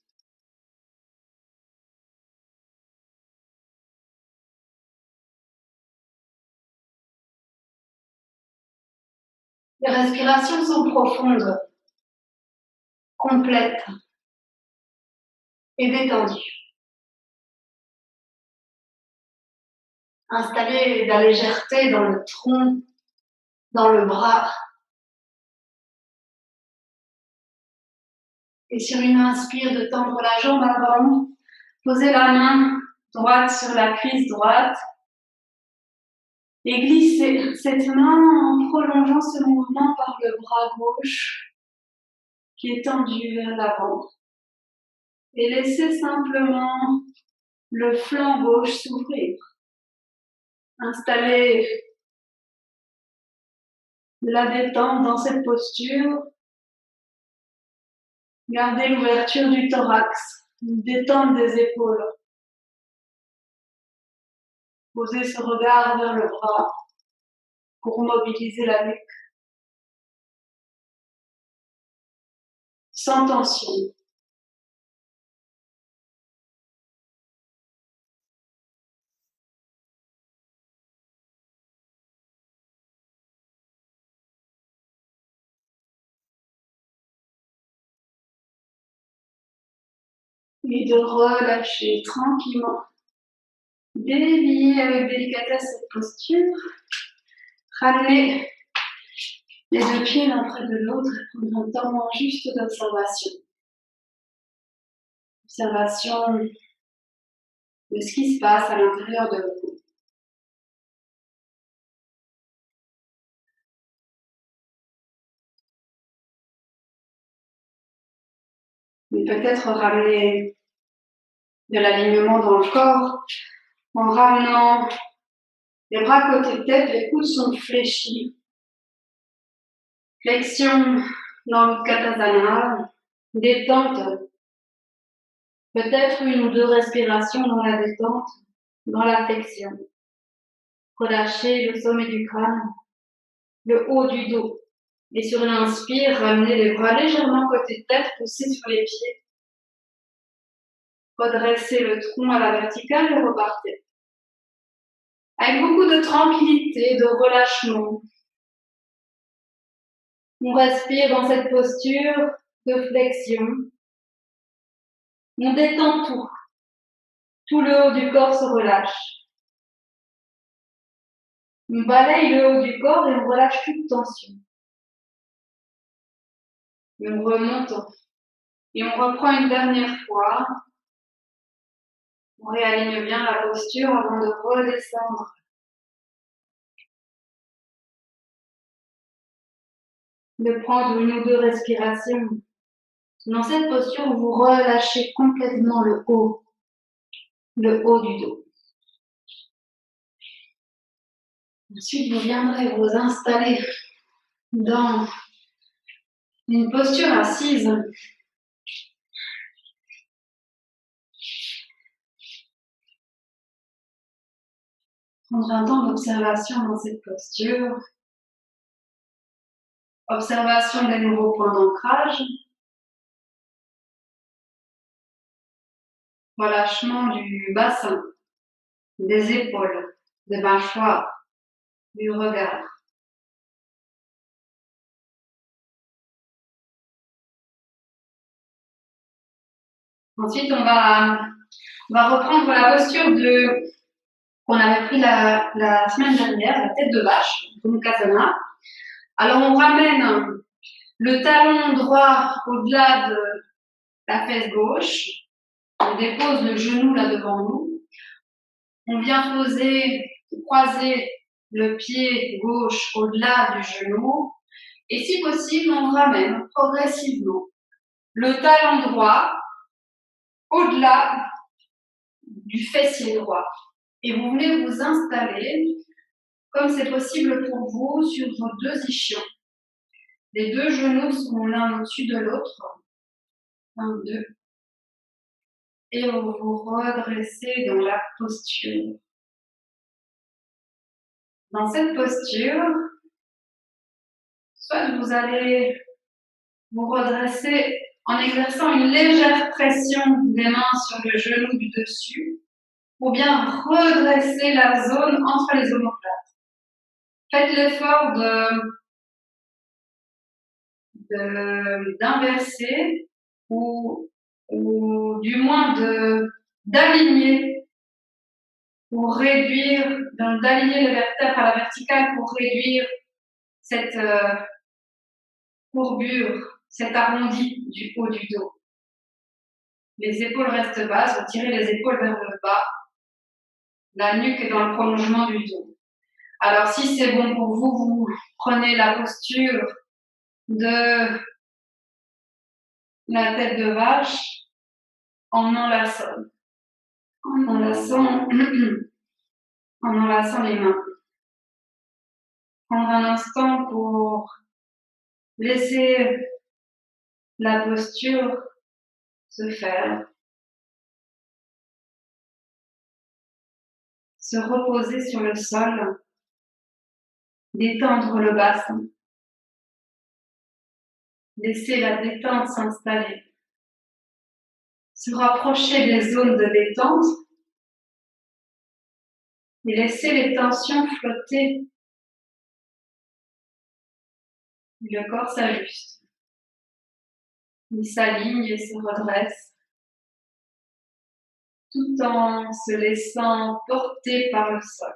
S1: Les respirations sont profondes, complètes et détendues. Installer de la légèreté dans le tronc, dans le bras. Et sur une inspire, de tendre la jambe avant, poser la main droite sur la cuisse droite et glisser cette main en prolongeant ce mouvement par le bras gauche qui est tendu vers l'avant. Et laisser simplement le flanc gauche s'ouvrir. Installer la détente dans cette posture. Gardez l'ouverture du thorax, une détente des épaules. Posez ce regard vers le bras pour mobiliser la nuque. Sans tension. Et de relâcher tranquillement Déliez avec délicatesse cette posture. Ramenez les deux pieds l'un près de l'autre et prendre un temps juste d'observation. Observation de ce qui se passe à l'intérieur de vous. Mais peut-être ramener de l'alignement dans le corps en ramenant les bras côté de tête, les coudes sont fléchis. Flexion dans l'Utkatasana, détente. Peut-être une ou deux respirations dans la détente, dans la flexion. Relâchez le sommet du crâne, le haut du dos. Et sur l'inspire, ramenez les bras légèrement côté de tête, poussez sur les pieds. Redressez le tronc à la verticale et repartez. Avec beaucoup de tranquillité, de relâchement. On respire dans cette posture de flexion. On détend tout. Tout le haut du corps se relâche. On balaye le haut du corps et on relâche toute tension. On remonte et on reprend une dernière fois. On réaligne bien la posture avant de redescendre. De prendre une ou deux respirations. Dans cette posture, vous relâchez complètement le haut du dos. Ensuite, vous viendrez vous installer dans une posture assise. Prendre un temps d'observation dans cette posture. Observation des nouveaux points d'ancrage. Relâchement du bassin, des épaules, des mâchoires, du regard. Ensuite, on va reprendre la posture qu'on avait pris la semaine dernière, la tête de vache, Utkatasana. Alors, on ramène le talon droit au-delà de la fesse gauche. On dépose le genou là devant nous. On vient croiser le pied gauche au-delà du genou. Et si possible, on ramène progressivement le talon droit au-delà du fessier droit. Et vous venez vous installer, comme c'est possible pour vous, sur vos deux ischions. Les deux genoux sont l'un au-dessus de l'autre. 1, 2. Et vous vous redressez dans la posture. Dans cette posture, soit vous allez vous redresser en exerçant une légère pression des mains sur le genou du dessus, ou bien redresser la zone entre les omoplates. Faites l'effort d'inverser ou du moins d'aligner pour réduire, d'aligner les vertèbres à la verticale pour réduire cette courbure, cet arrondi du haut du dos. Les épaules restent basses, vous tirez les épaules vers le bas. La nuque est dans le prolongement du dos. Alors, si c'est bon pour vous, vous prenez la posture de la tête de vache en enlaçant. En enlaçant les mains. Prendre un instant pour laisser la posture se faire. Se reposer sur le sol. Détendre le bassin. Laisser la détente s'installer. Se rapprocher des zones de détente et laisser les tensions flotter. Le corps s'ajuste. Il s'aligne et se redresse. tout en se laissant porter par le sol.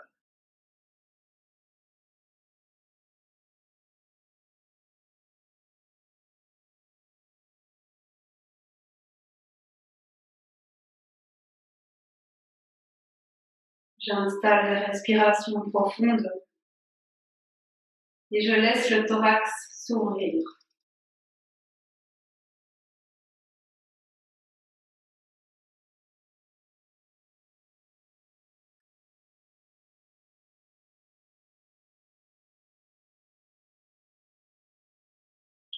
S1: J'installe des respirations profondes et je laisse le thorax s'ouvrir.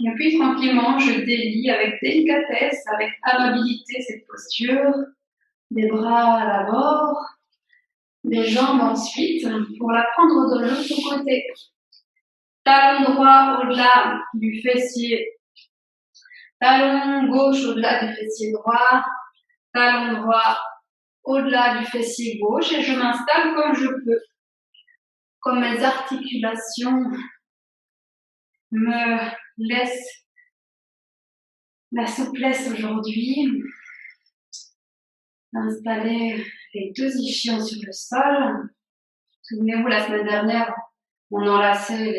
S1: Et puis tranquillement, je délie avec délicatesse, avec amabilité cette posture, des bras à l'abord, des jambes ensuite, pour la prendre de l'autre côté. Talon droit au-delà du fessier, talon gauche au-delà du fessier droit, talon droit au-delà du fessier gauche et je m'installe comme je peux, comme mes articulations me laissent la souplesse aujourd'hui. Installer les deux ischions sur le sol. Souvenez-vous, la semaine dernière, on enlaçait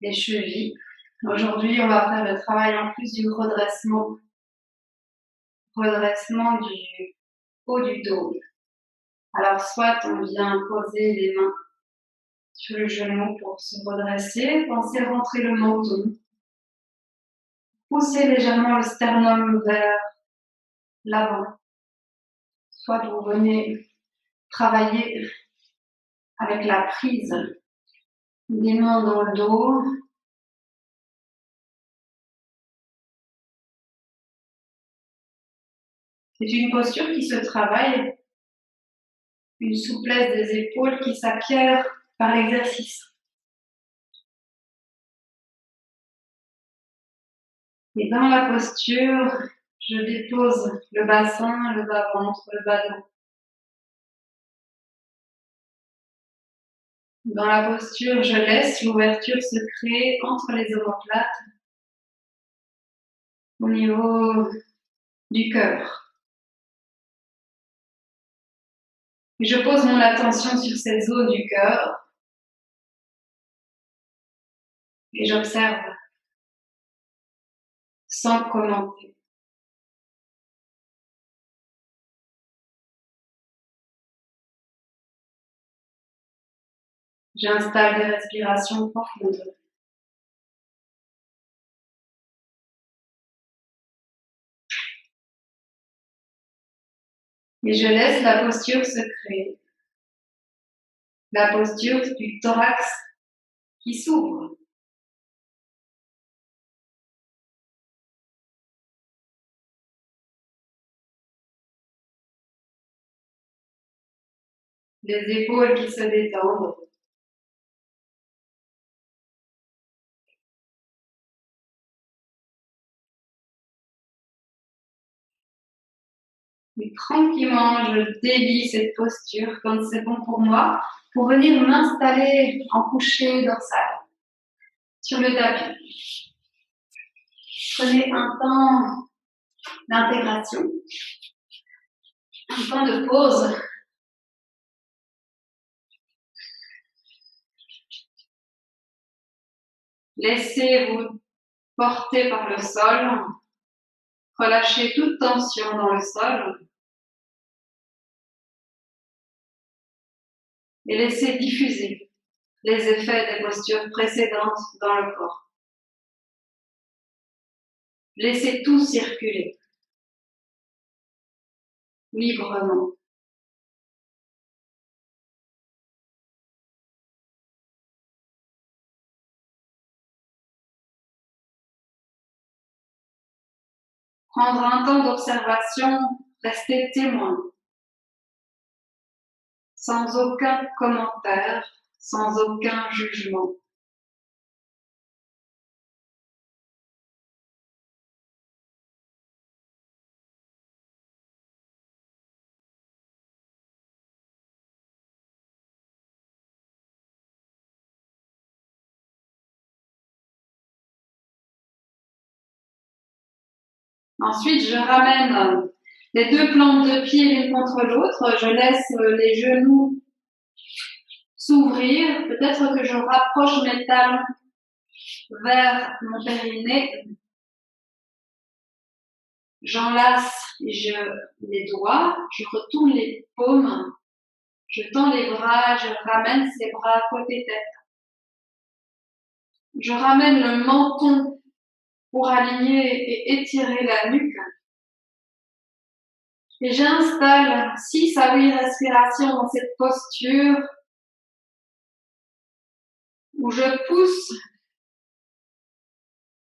S1: les chevilles. Aujourd'hui, on va faire le travail en plus du redressement du haut du dos. Alors, soit on vient poser les mains sur le genou pour se redresser, pensez rentrer le menton, poussez légèrement le sternum vers l'avant. Soit vous venez travailler avec la prise des mains dans le dos. C'est une posture qui se travaille, une souplesse des épaules qui s'acquiert par l'exercice. Et dans la posture, je dépose le bassin, le bas-ventre, le bas-dos. Dans la posture, je laisse l'ouverture se créer entre les omoplates au niveau du cœur. Et je pose mon attention sur cette zone du cœur et j'observe sans commenter. J'installe des respirations profondes. Et je laisse la posture se créer. La posture du thorax qui s'ouvre. Les épaules qui se détendent. Et tranquillement, je délie cette posture quand c'est bon pour moi, pour venir m'installer en coucher dorsal sur le tapis. Prenez un temps d'intégration, un temps de pause. Laissez-vous porter par le sol. Relâchez toute tension dans le sol. Et laissez diffuser les effets des postures précédentes dans le corps. Laissez tout circuler librement. Prendre un temps d'observation, rester témoin, sans aucun commentaire, sans aucun jugement. Ensuite, je ramène les deux plantes de pied l'une contre l'autre. Je laisse les genoux s'ouvrir. Peut-être que je rapproche mes talons vers mon périnée. J'enlace les doigts, je retourne les paumes, je tends les bras, je ramène ces bras côté tête. Je ramène le menton pour aligner et étirer la nuque. Et j'installe 6 à 8 respirations dans cette posture où je pousse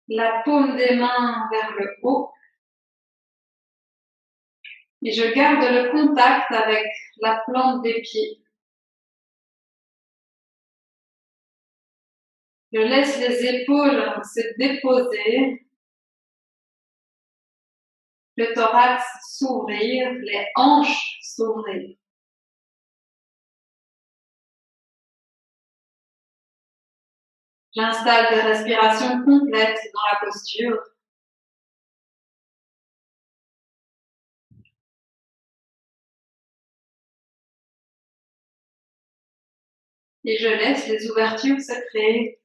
S1: la paume des mains vers le haut et je garde le contact avec la plante des pieds. Je laisse les épaules se déposer, le thorax s'ouvrir, les hanches s'ouvrir. J'installe des respirations complètes dans la posture. Et je laisse les ouvertures se créer.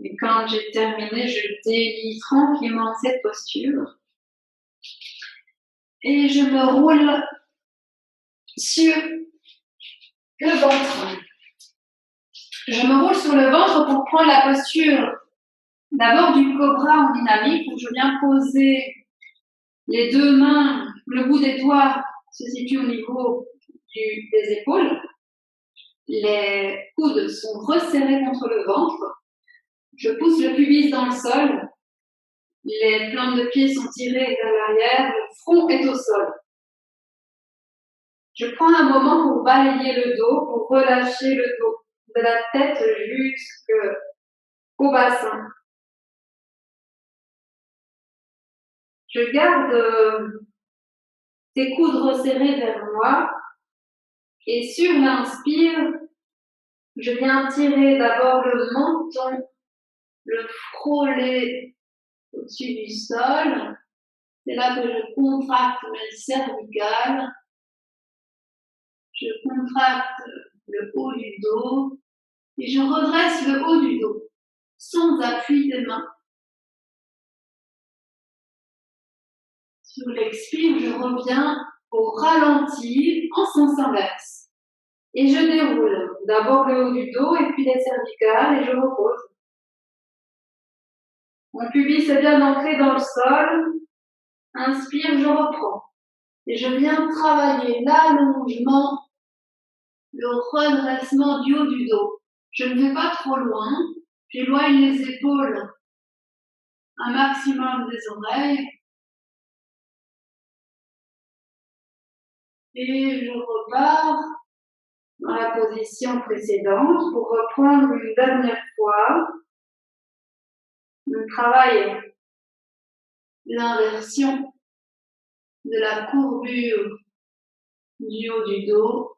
S1: Et quand j'ai terminé, je délie tranquillement cette posture. Et je me roule sur le ventre. Je me roule sur le ventre pour prendre la posture d'abord du cobra en dynamique où je viens poser les deux mains, le bout des doigts se situe au niveau des épaules. Les coudes sont resserrés contre le ventre. Je pousse le pubis dans le sol. Les plantes de pied sont tirées vers l'arrière. Le front est au sol. Je prends un moment pour balayer le dos, pour relâcher le dos de la tête jusqu'au bassin. Je garde tes coudes resserrés vers moi et sur l'inspire, je viens tirer d'abord le menton, le frôler au-dessus du sol. C'est là que je contracte mes cervicales. Je contracte le haut du dos et je redresse le haut du dos sans appui des mains. Sur l'expire, je reviens au ralenti en sens inverse. Et je déroule d'abord le haut du dos et puis les cervicales et je repose. Mon pubis est bien ancré dans le sol. Inspire, je reprends. Et je viens travailler l'allongement, le redressement du haut du dos. Je ne vais pas trop loin. J'éloigne les épaules un maximum des oreilles. Et je repars dans la position précédente pour reprendre une dernière fois. On travaille l'inversion de la courbure du haut du dos.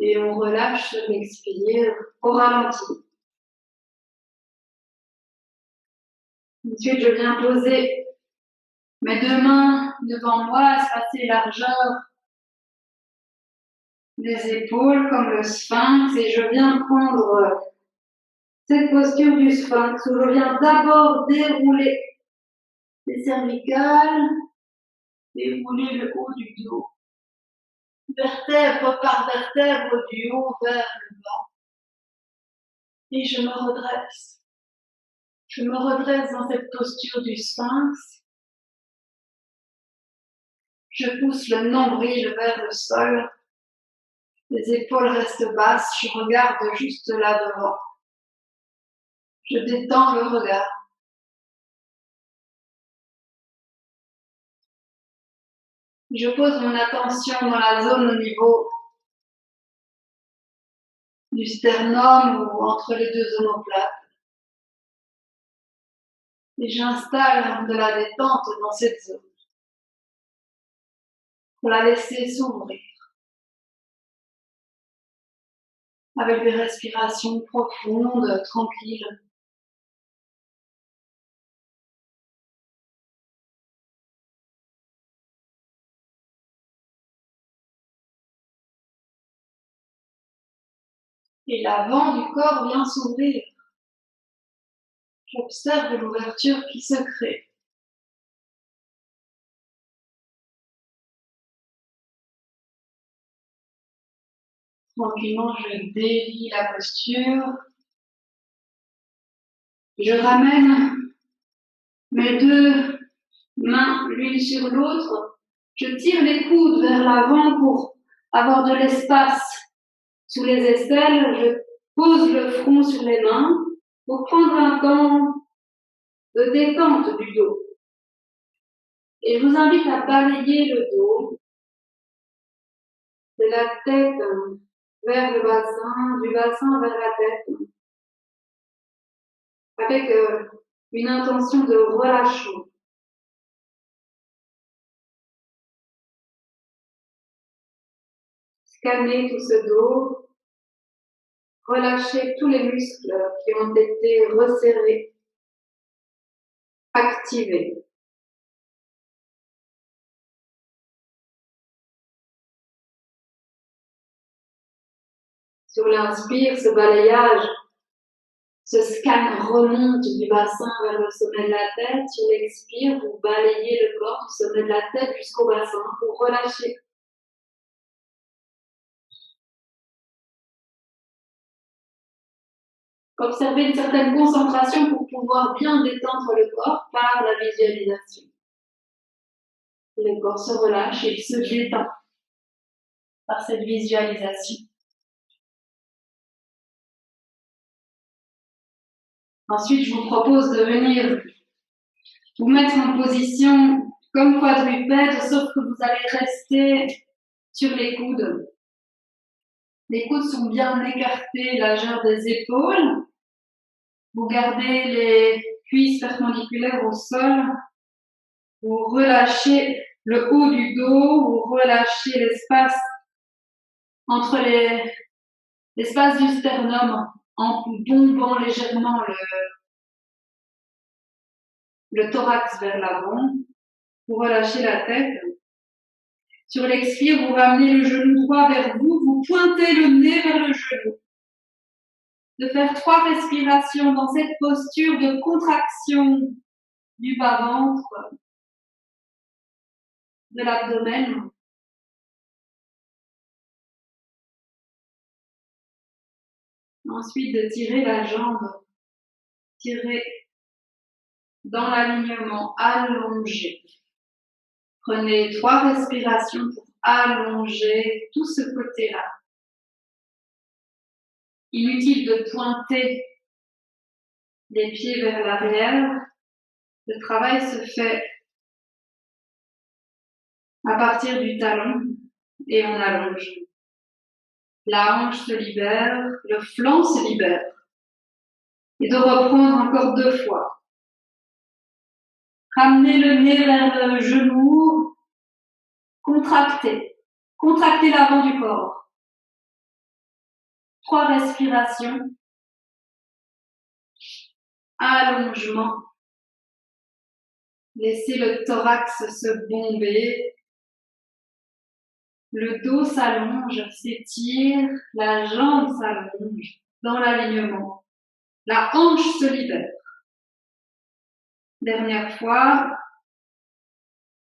S1: Et on relâche l'expire au ralenti. Ensuite, je viens poser mes deux mains devant moi, espacer largeur des épaules comme le sphinx et je viens prendre cette posture du sphinx où je viens d'abord dérouler les cervicales, dérouler le haut du dos, vertèbre par vertèbre du haut vers le bas et je me redresse. Je me redresse dans cette posture du sphinx. Je pousse le nombril vers le sol. Les épaules restent basses. Je regarde juste là devant. Je détends le regard. Je pose mon attention dans la zone au niveau du sternum ou entre les deux omoplates. Et j'installe de la détente dans cette zone pour la laisser s'ouvrir avec des respirations profondes, tranquilles. Et l'avant du corps vient s'ouvrir. J'observe l'ouverture qui se crée. Tranquillement, je délie la posture. Je ramène mes deux mains l'une sur l'autre. Je tire les coudes vers l'avant pour avoir de l'espace sous les aisselles. Je pose le front sur les mains pour prendre un temps de détente du dos. Et je vous invite à balayer le dos, de la tête vers le bassin, du bassin vers la tête, avec une intention de relâchement. Scannez tout ce dos, relâchez tous les muscles qui ont été resserrés, activés. Sur l'inspire, ce balayage, ce scan remonte du bassin vers le sommet de la tête. Sur l'expire, vous balayez le corps du sommet de la tête jusqu'au bassin pour relâcher. Observez une certaine concentration pour pouvoir bien détendre le corps par la visualisation. Le corps se relâche et il se détend par cette visualisation. Ensuite, je vous propose de venir vous mettre en position comme quadrupède, sauf que vous allez rester sur les coudes. Les coudes sont bien écartés, largeur des épaules. Vous gardez les cuisses perpendiculaires au sol. Vous relâchez le haut du dos, vous relâchez l'espace entre l'espace du sternum en bombant légèrement le thorax vers l'avant. Vous relâchez la tête. Sur l'expire, vous ramenez le genou droit vers vous, vous pointez le nez vers le genou. De faire 3 respirations dans cette posture de contraction du bas-ventre, de l'abdomen. Ensuite, de tirer la jambe, tirer dans l'alignement, allonger. Prenez 3 respirations pour allonger tout ce côté-là. Inutile de pointer les pieds vers l'arrière. Le travail se fait à partir du talon et on allonge. La hanche se libère, le flanc se libère. Et de reprendre encore 2 fois. Ramenez le nez vers le genou, contractez. Contractez l'avant du corps. 3 respirations. Allongement. Laissez le thorax se bomber. Le dos s'allonge, s'étire, la jambe s'allonge dans l'alignement. La hanche se libère. Dernière fois,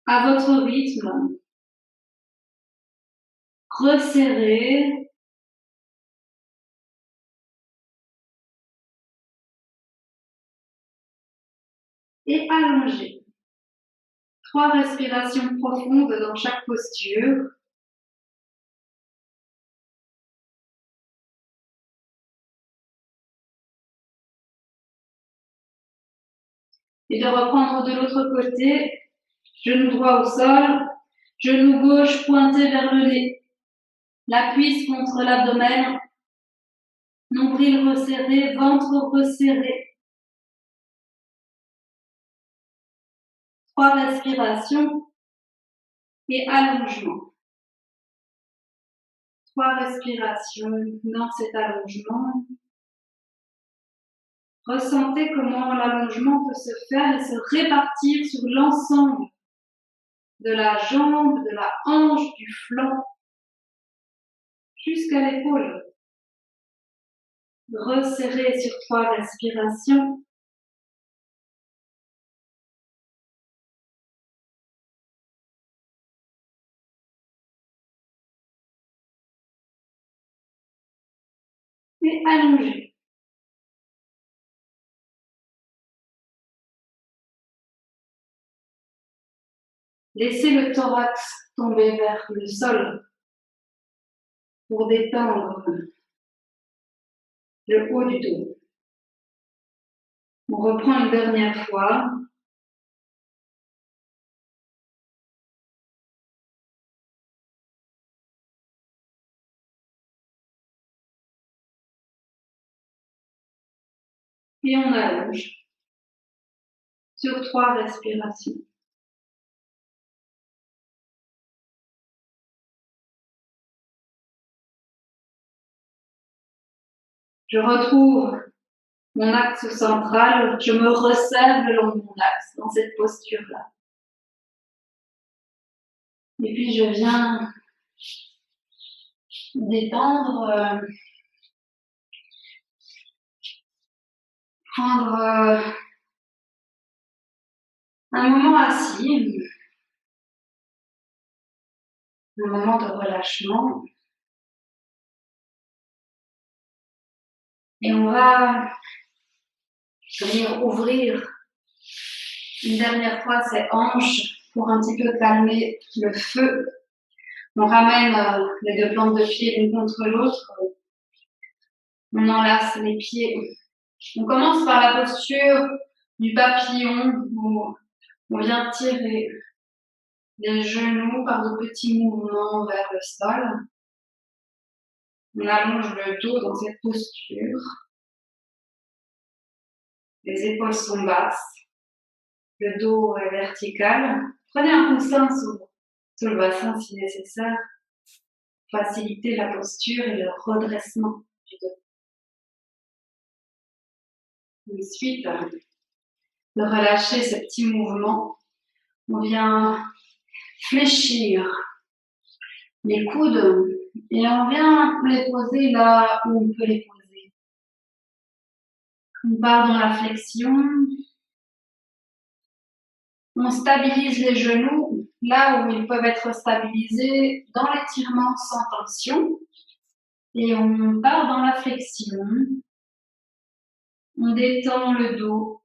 S1: à votre rythme. Resserrez. Et allongez. 3 respirations profondes dans chaque posture. Et de reprendre de l'autre côté, genou droit au sol, genou gauche pointé vers le nez, la cuisse contre l'abdomen, nombril resserré, ventre resserré. 3 respirations et allongement. 3 respirations dans cet allongement. Ressentez comment l'allongement peut se faire et se répartir sur l'ensemble de la jambe, de la hanche, du flanc, jusqu'à l'épaule. Resserrez sur 3 respirations. Et allongez. Laissez le thorax tomber vers le sol pour détendre le haut du dos. On reprend une dernière fois. Et on allonge sur 3 respirations. Je retrouve mon axe central, je me resserre le long de mon axe dans cette posture-là. Et puis je viens détendre, prendre un moment assis, un moment de relâchement. Et on va venir ouvrir une dernière fois ses hanches pour un petit peu calmer le feu. On ramène les 2 plantes de pied l'une contre l'autre. On enlace les pieds. On commence par la posture du papillon où on vient tirer les genoux par de petits mouvements vers le sol. On allonge le dos dans cette posture. Les épaules sont basses. Le dos est vertical. Prenez un coussin sous le bassin si nécessaire. Faciliter la posture et le redressement du dos. Ensuite, de relâcher ces petits mouvements. On vient fléchir les coudes et on vient les poser là où on peut les poser. On part dans la flexion. On stabilise les genoux là où ils peuvent être stabilisés dans l'étirement sans tension. Et on part dans la flexion. On détend le dos.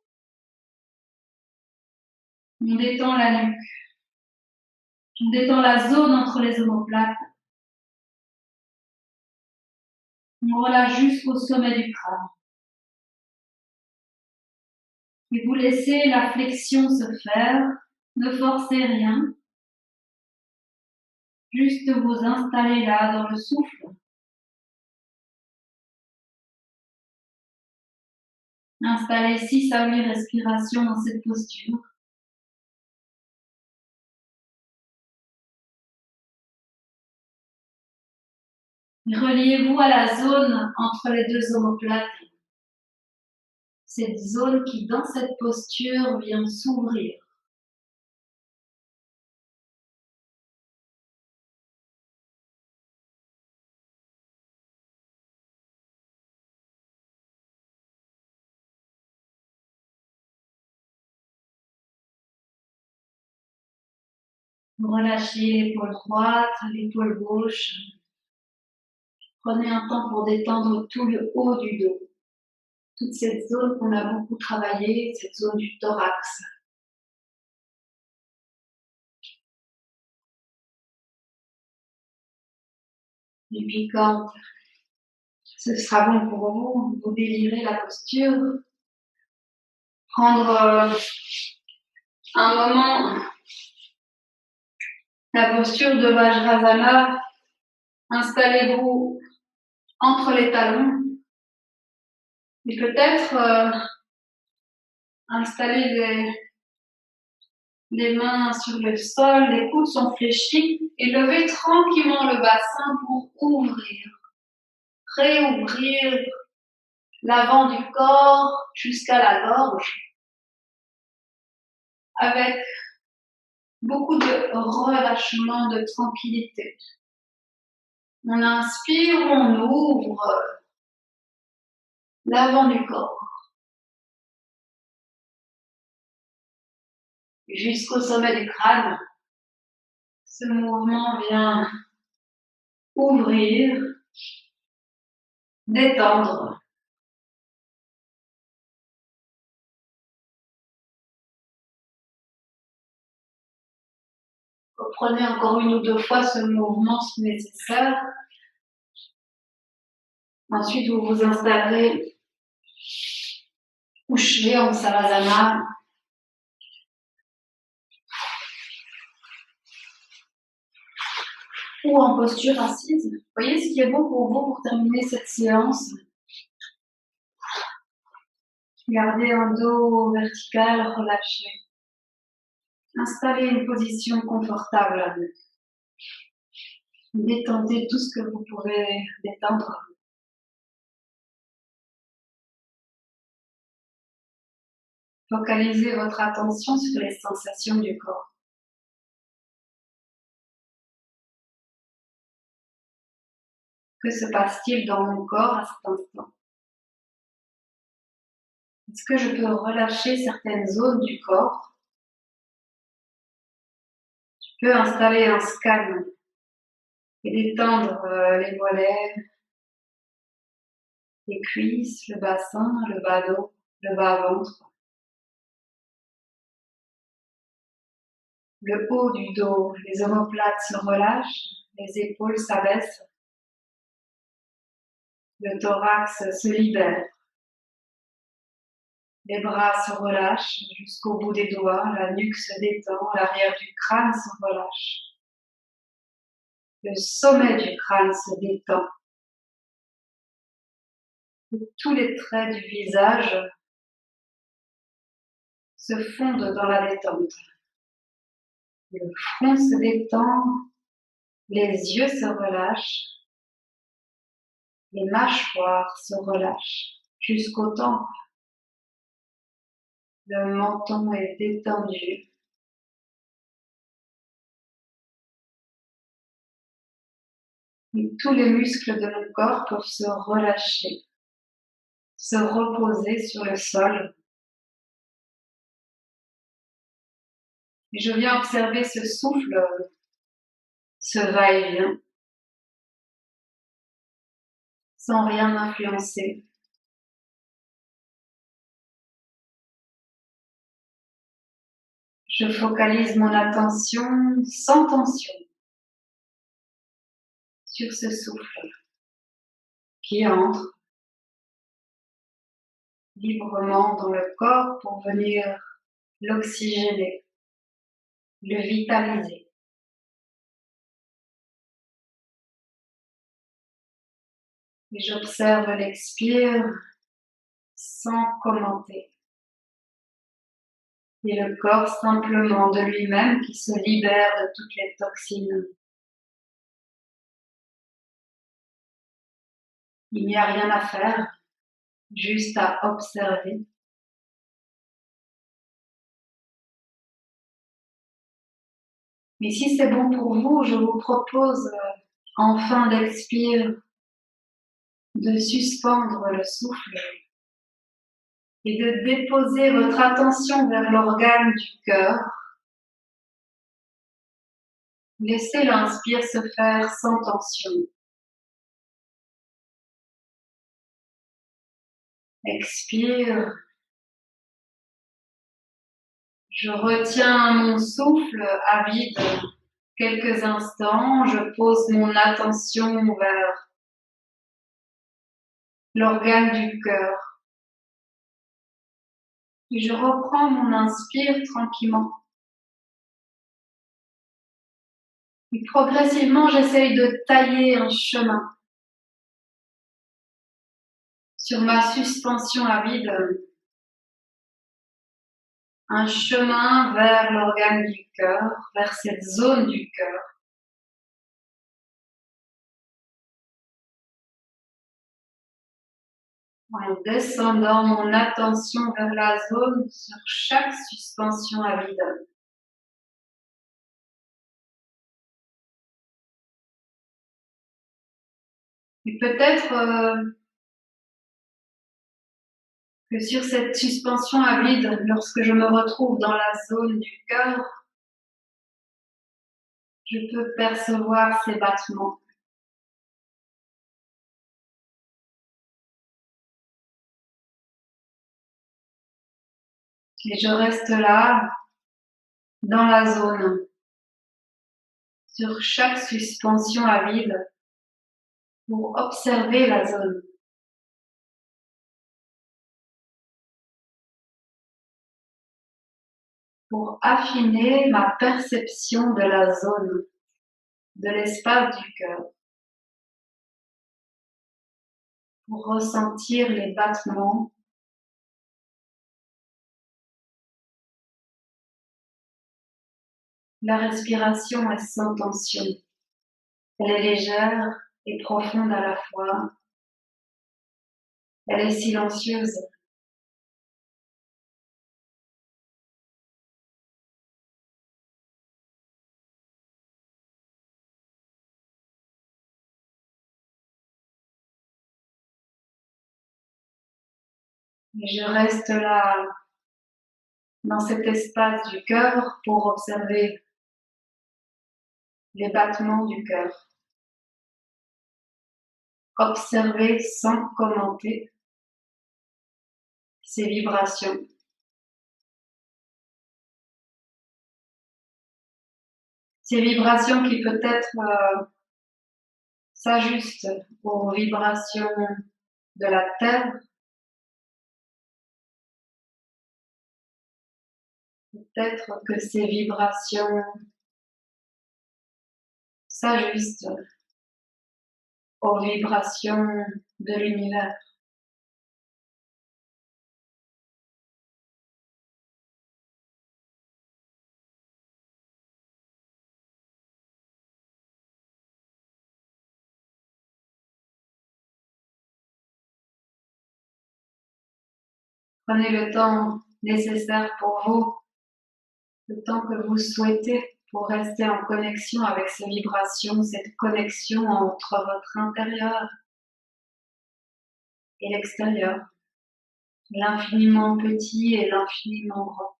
S1: On détend la nuque. On détend la zone entre les omoplates. On relâche jusqu'au sommet du crâne. Et vous laissez la flexion se faire. Ne forcez rien. Juste vous installer là dans le souffle. Installez 6 à 8 respirations dans cette posture. Reliez-vous à la zone entre les 2 omoplates. Cette zone qui, dans cette posture, vient s'ouvrir. Relâchez l'épaule droite, l'épaule gauche. Prenez un temps pour détendre tout le haut du dos. Toute cette zone qu'on a beaucoup travaillée, cette zone du thorax. Et puis quand ce sera bon pour vous, vous délirez la posture. Prendre un moment la posture de Vajrasana. Installez-vous entre les talons. Et peut-être installer Les mains sur le sol, les coudes sont fléchis et levez tranquillement le bassin pour ouvrir, réouvrir l'avant du corps jusqu'à la gorge avec beaucoup de relâchement, de tranquillité. On inspire, on ouvre l'avant du corps jusqu'au sommet du crâne. Ce mouvement vient ouvrir, détendre. Reprenez encore une ou deux fois ce mouvement si nécessaire. Ensuite, vous vous installerez couché en Savasana. Ou en posture assise. Voyez ce qui est bon pour vous pour terminer cette séance. Gardez un dos vertical, relâché. Installez une position confortable à vous. Détendez tout ce que vous pouvez détendre. Focalisez votre attention sur les sensations du corps. Que se passe-t-il dans mon corps à cet instant? Est-ce que je peux relâcher certaines zones du corps? Je peux installer un scan et détendre les mollets, les cuisses, le bassin, le bas dos, le bas-ventre. Le haut du dos, les omoplates se relâchent, les épaules s'abaissent, le thorax se libère. Les bras se relâchent jusqu'au bout des doigts, la nuque se détend, l'arrière du crâne se relâche. Le sommet du crâne se détend. Et tous les traits du visage se fondent dans la détente. Le front se détend, les yeux se relâchent, les mâchoires se relâchent jusqu'au temple. Le menton est détendu. Et tous les muscles de mon corps peuvent se relâcher, se reposer sur le sol. Et je viens observer ce souffle, ce va-et-vient, sans rien influencer. Je focalise mon attention sans tension sur ce souffle qui entre librement dans le corps pour venir l'oxygéner, le vitaliser. Et j'observe l'expire sans commenter. Et le corps simplement de lui-même qui se libère de toutes les toxines. Il n'y a rien à faire, juste à observer. Mais si c'est bon pour vous, je vous propose en fin d'expire de suspendre le souffle et de déposer votre attention vers l'organe du cœur. Laissez l'inspire se faire sans tension. Expire. Je retiens mon souffle à vide quelques instants. Je pose mon attention vers l'organe du cœur. Et je reprends mon inspire tranquillement. Et progressivement, j'essaye de tailler un chemin sur ma suspension à vide. un chemin vers l'organe du cœur, vers cette zone du cœur. En descendant mon attention vers la zone sur chaque suspension à vide. Et peut-être que sur cette suspension à vide, lorsque je me retrouve dans la zone du cœur, je peux percevoir ces battements. Et je reste là, dans la zone, sur chaque suspension à vide, pour observer la zone. Pour affiner ma perception de la zone, de l'espace du cœur, pour ressentir les battements, la respiration est sans tension, elle est légère et profonde à la fois, elle est silencieuse. Et je reste là, dans cet espace du cœur, pour observer les battements du cœur. Observer sans commenter ces vibrations. Ces vibrations qui peut-être s'ajustent aux vibrations de la terre. Peut-être que ces vibrations s'ajustent aux vibrations de l'univers. Prenez le temps nécessaire pour vous, le temps que vous souhaitez pour rester en connexion avec ces vibrations, cette connexion entre votre intérieur et l'extérieur, l'infiniment petit et l'infiniment grand.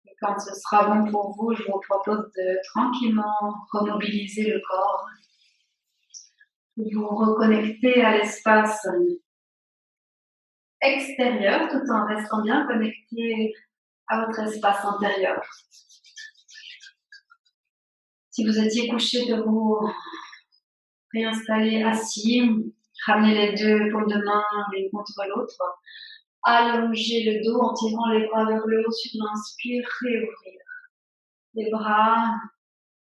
S1: Et quand ce sera bon pour vous, je vous propose de tranquillement remobiliser le corps, de vous reconnecter à l'espace extérieur tout en restant bien connecté à votre espace intérieur. Si vous étiez couché, de vous réinstaller assis, ramener les deux paumes de main l'une contre l'autre, allonger le dos en tirant les bras vers le haut sur l'inspire, réouvrir les bras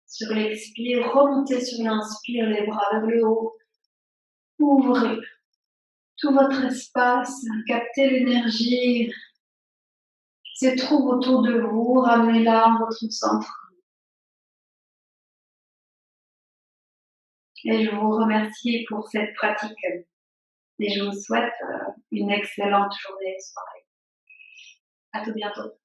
S1: sur l'expire, remonter sur l'inspire, les bras vers le haut, ouvrez tout votre espace, captez l'énergie qui se trouve autour de vous, ramenez-la à votre centre. Et je vous remercie pour cette pratique et je vous souhaite une excellente journée et soirée. À tout bientôt.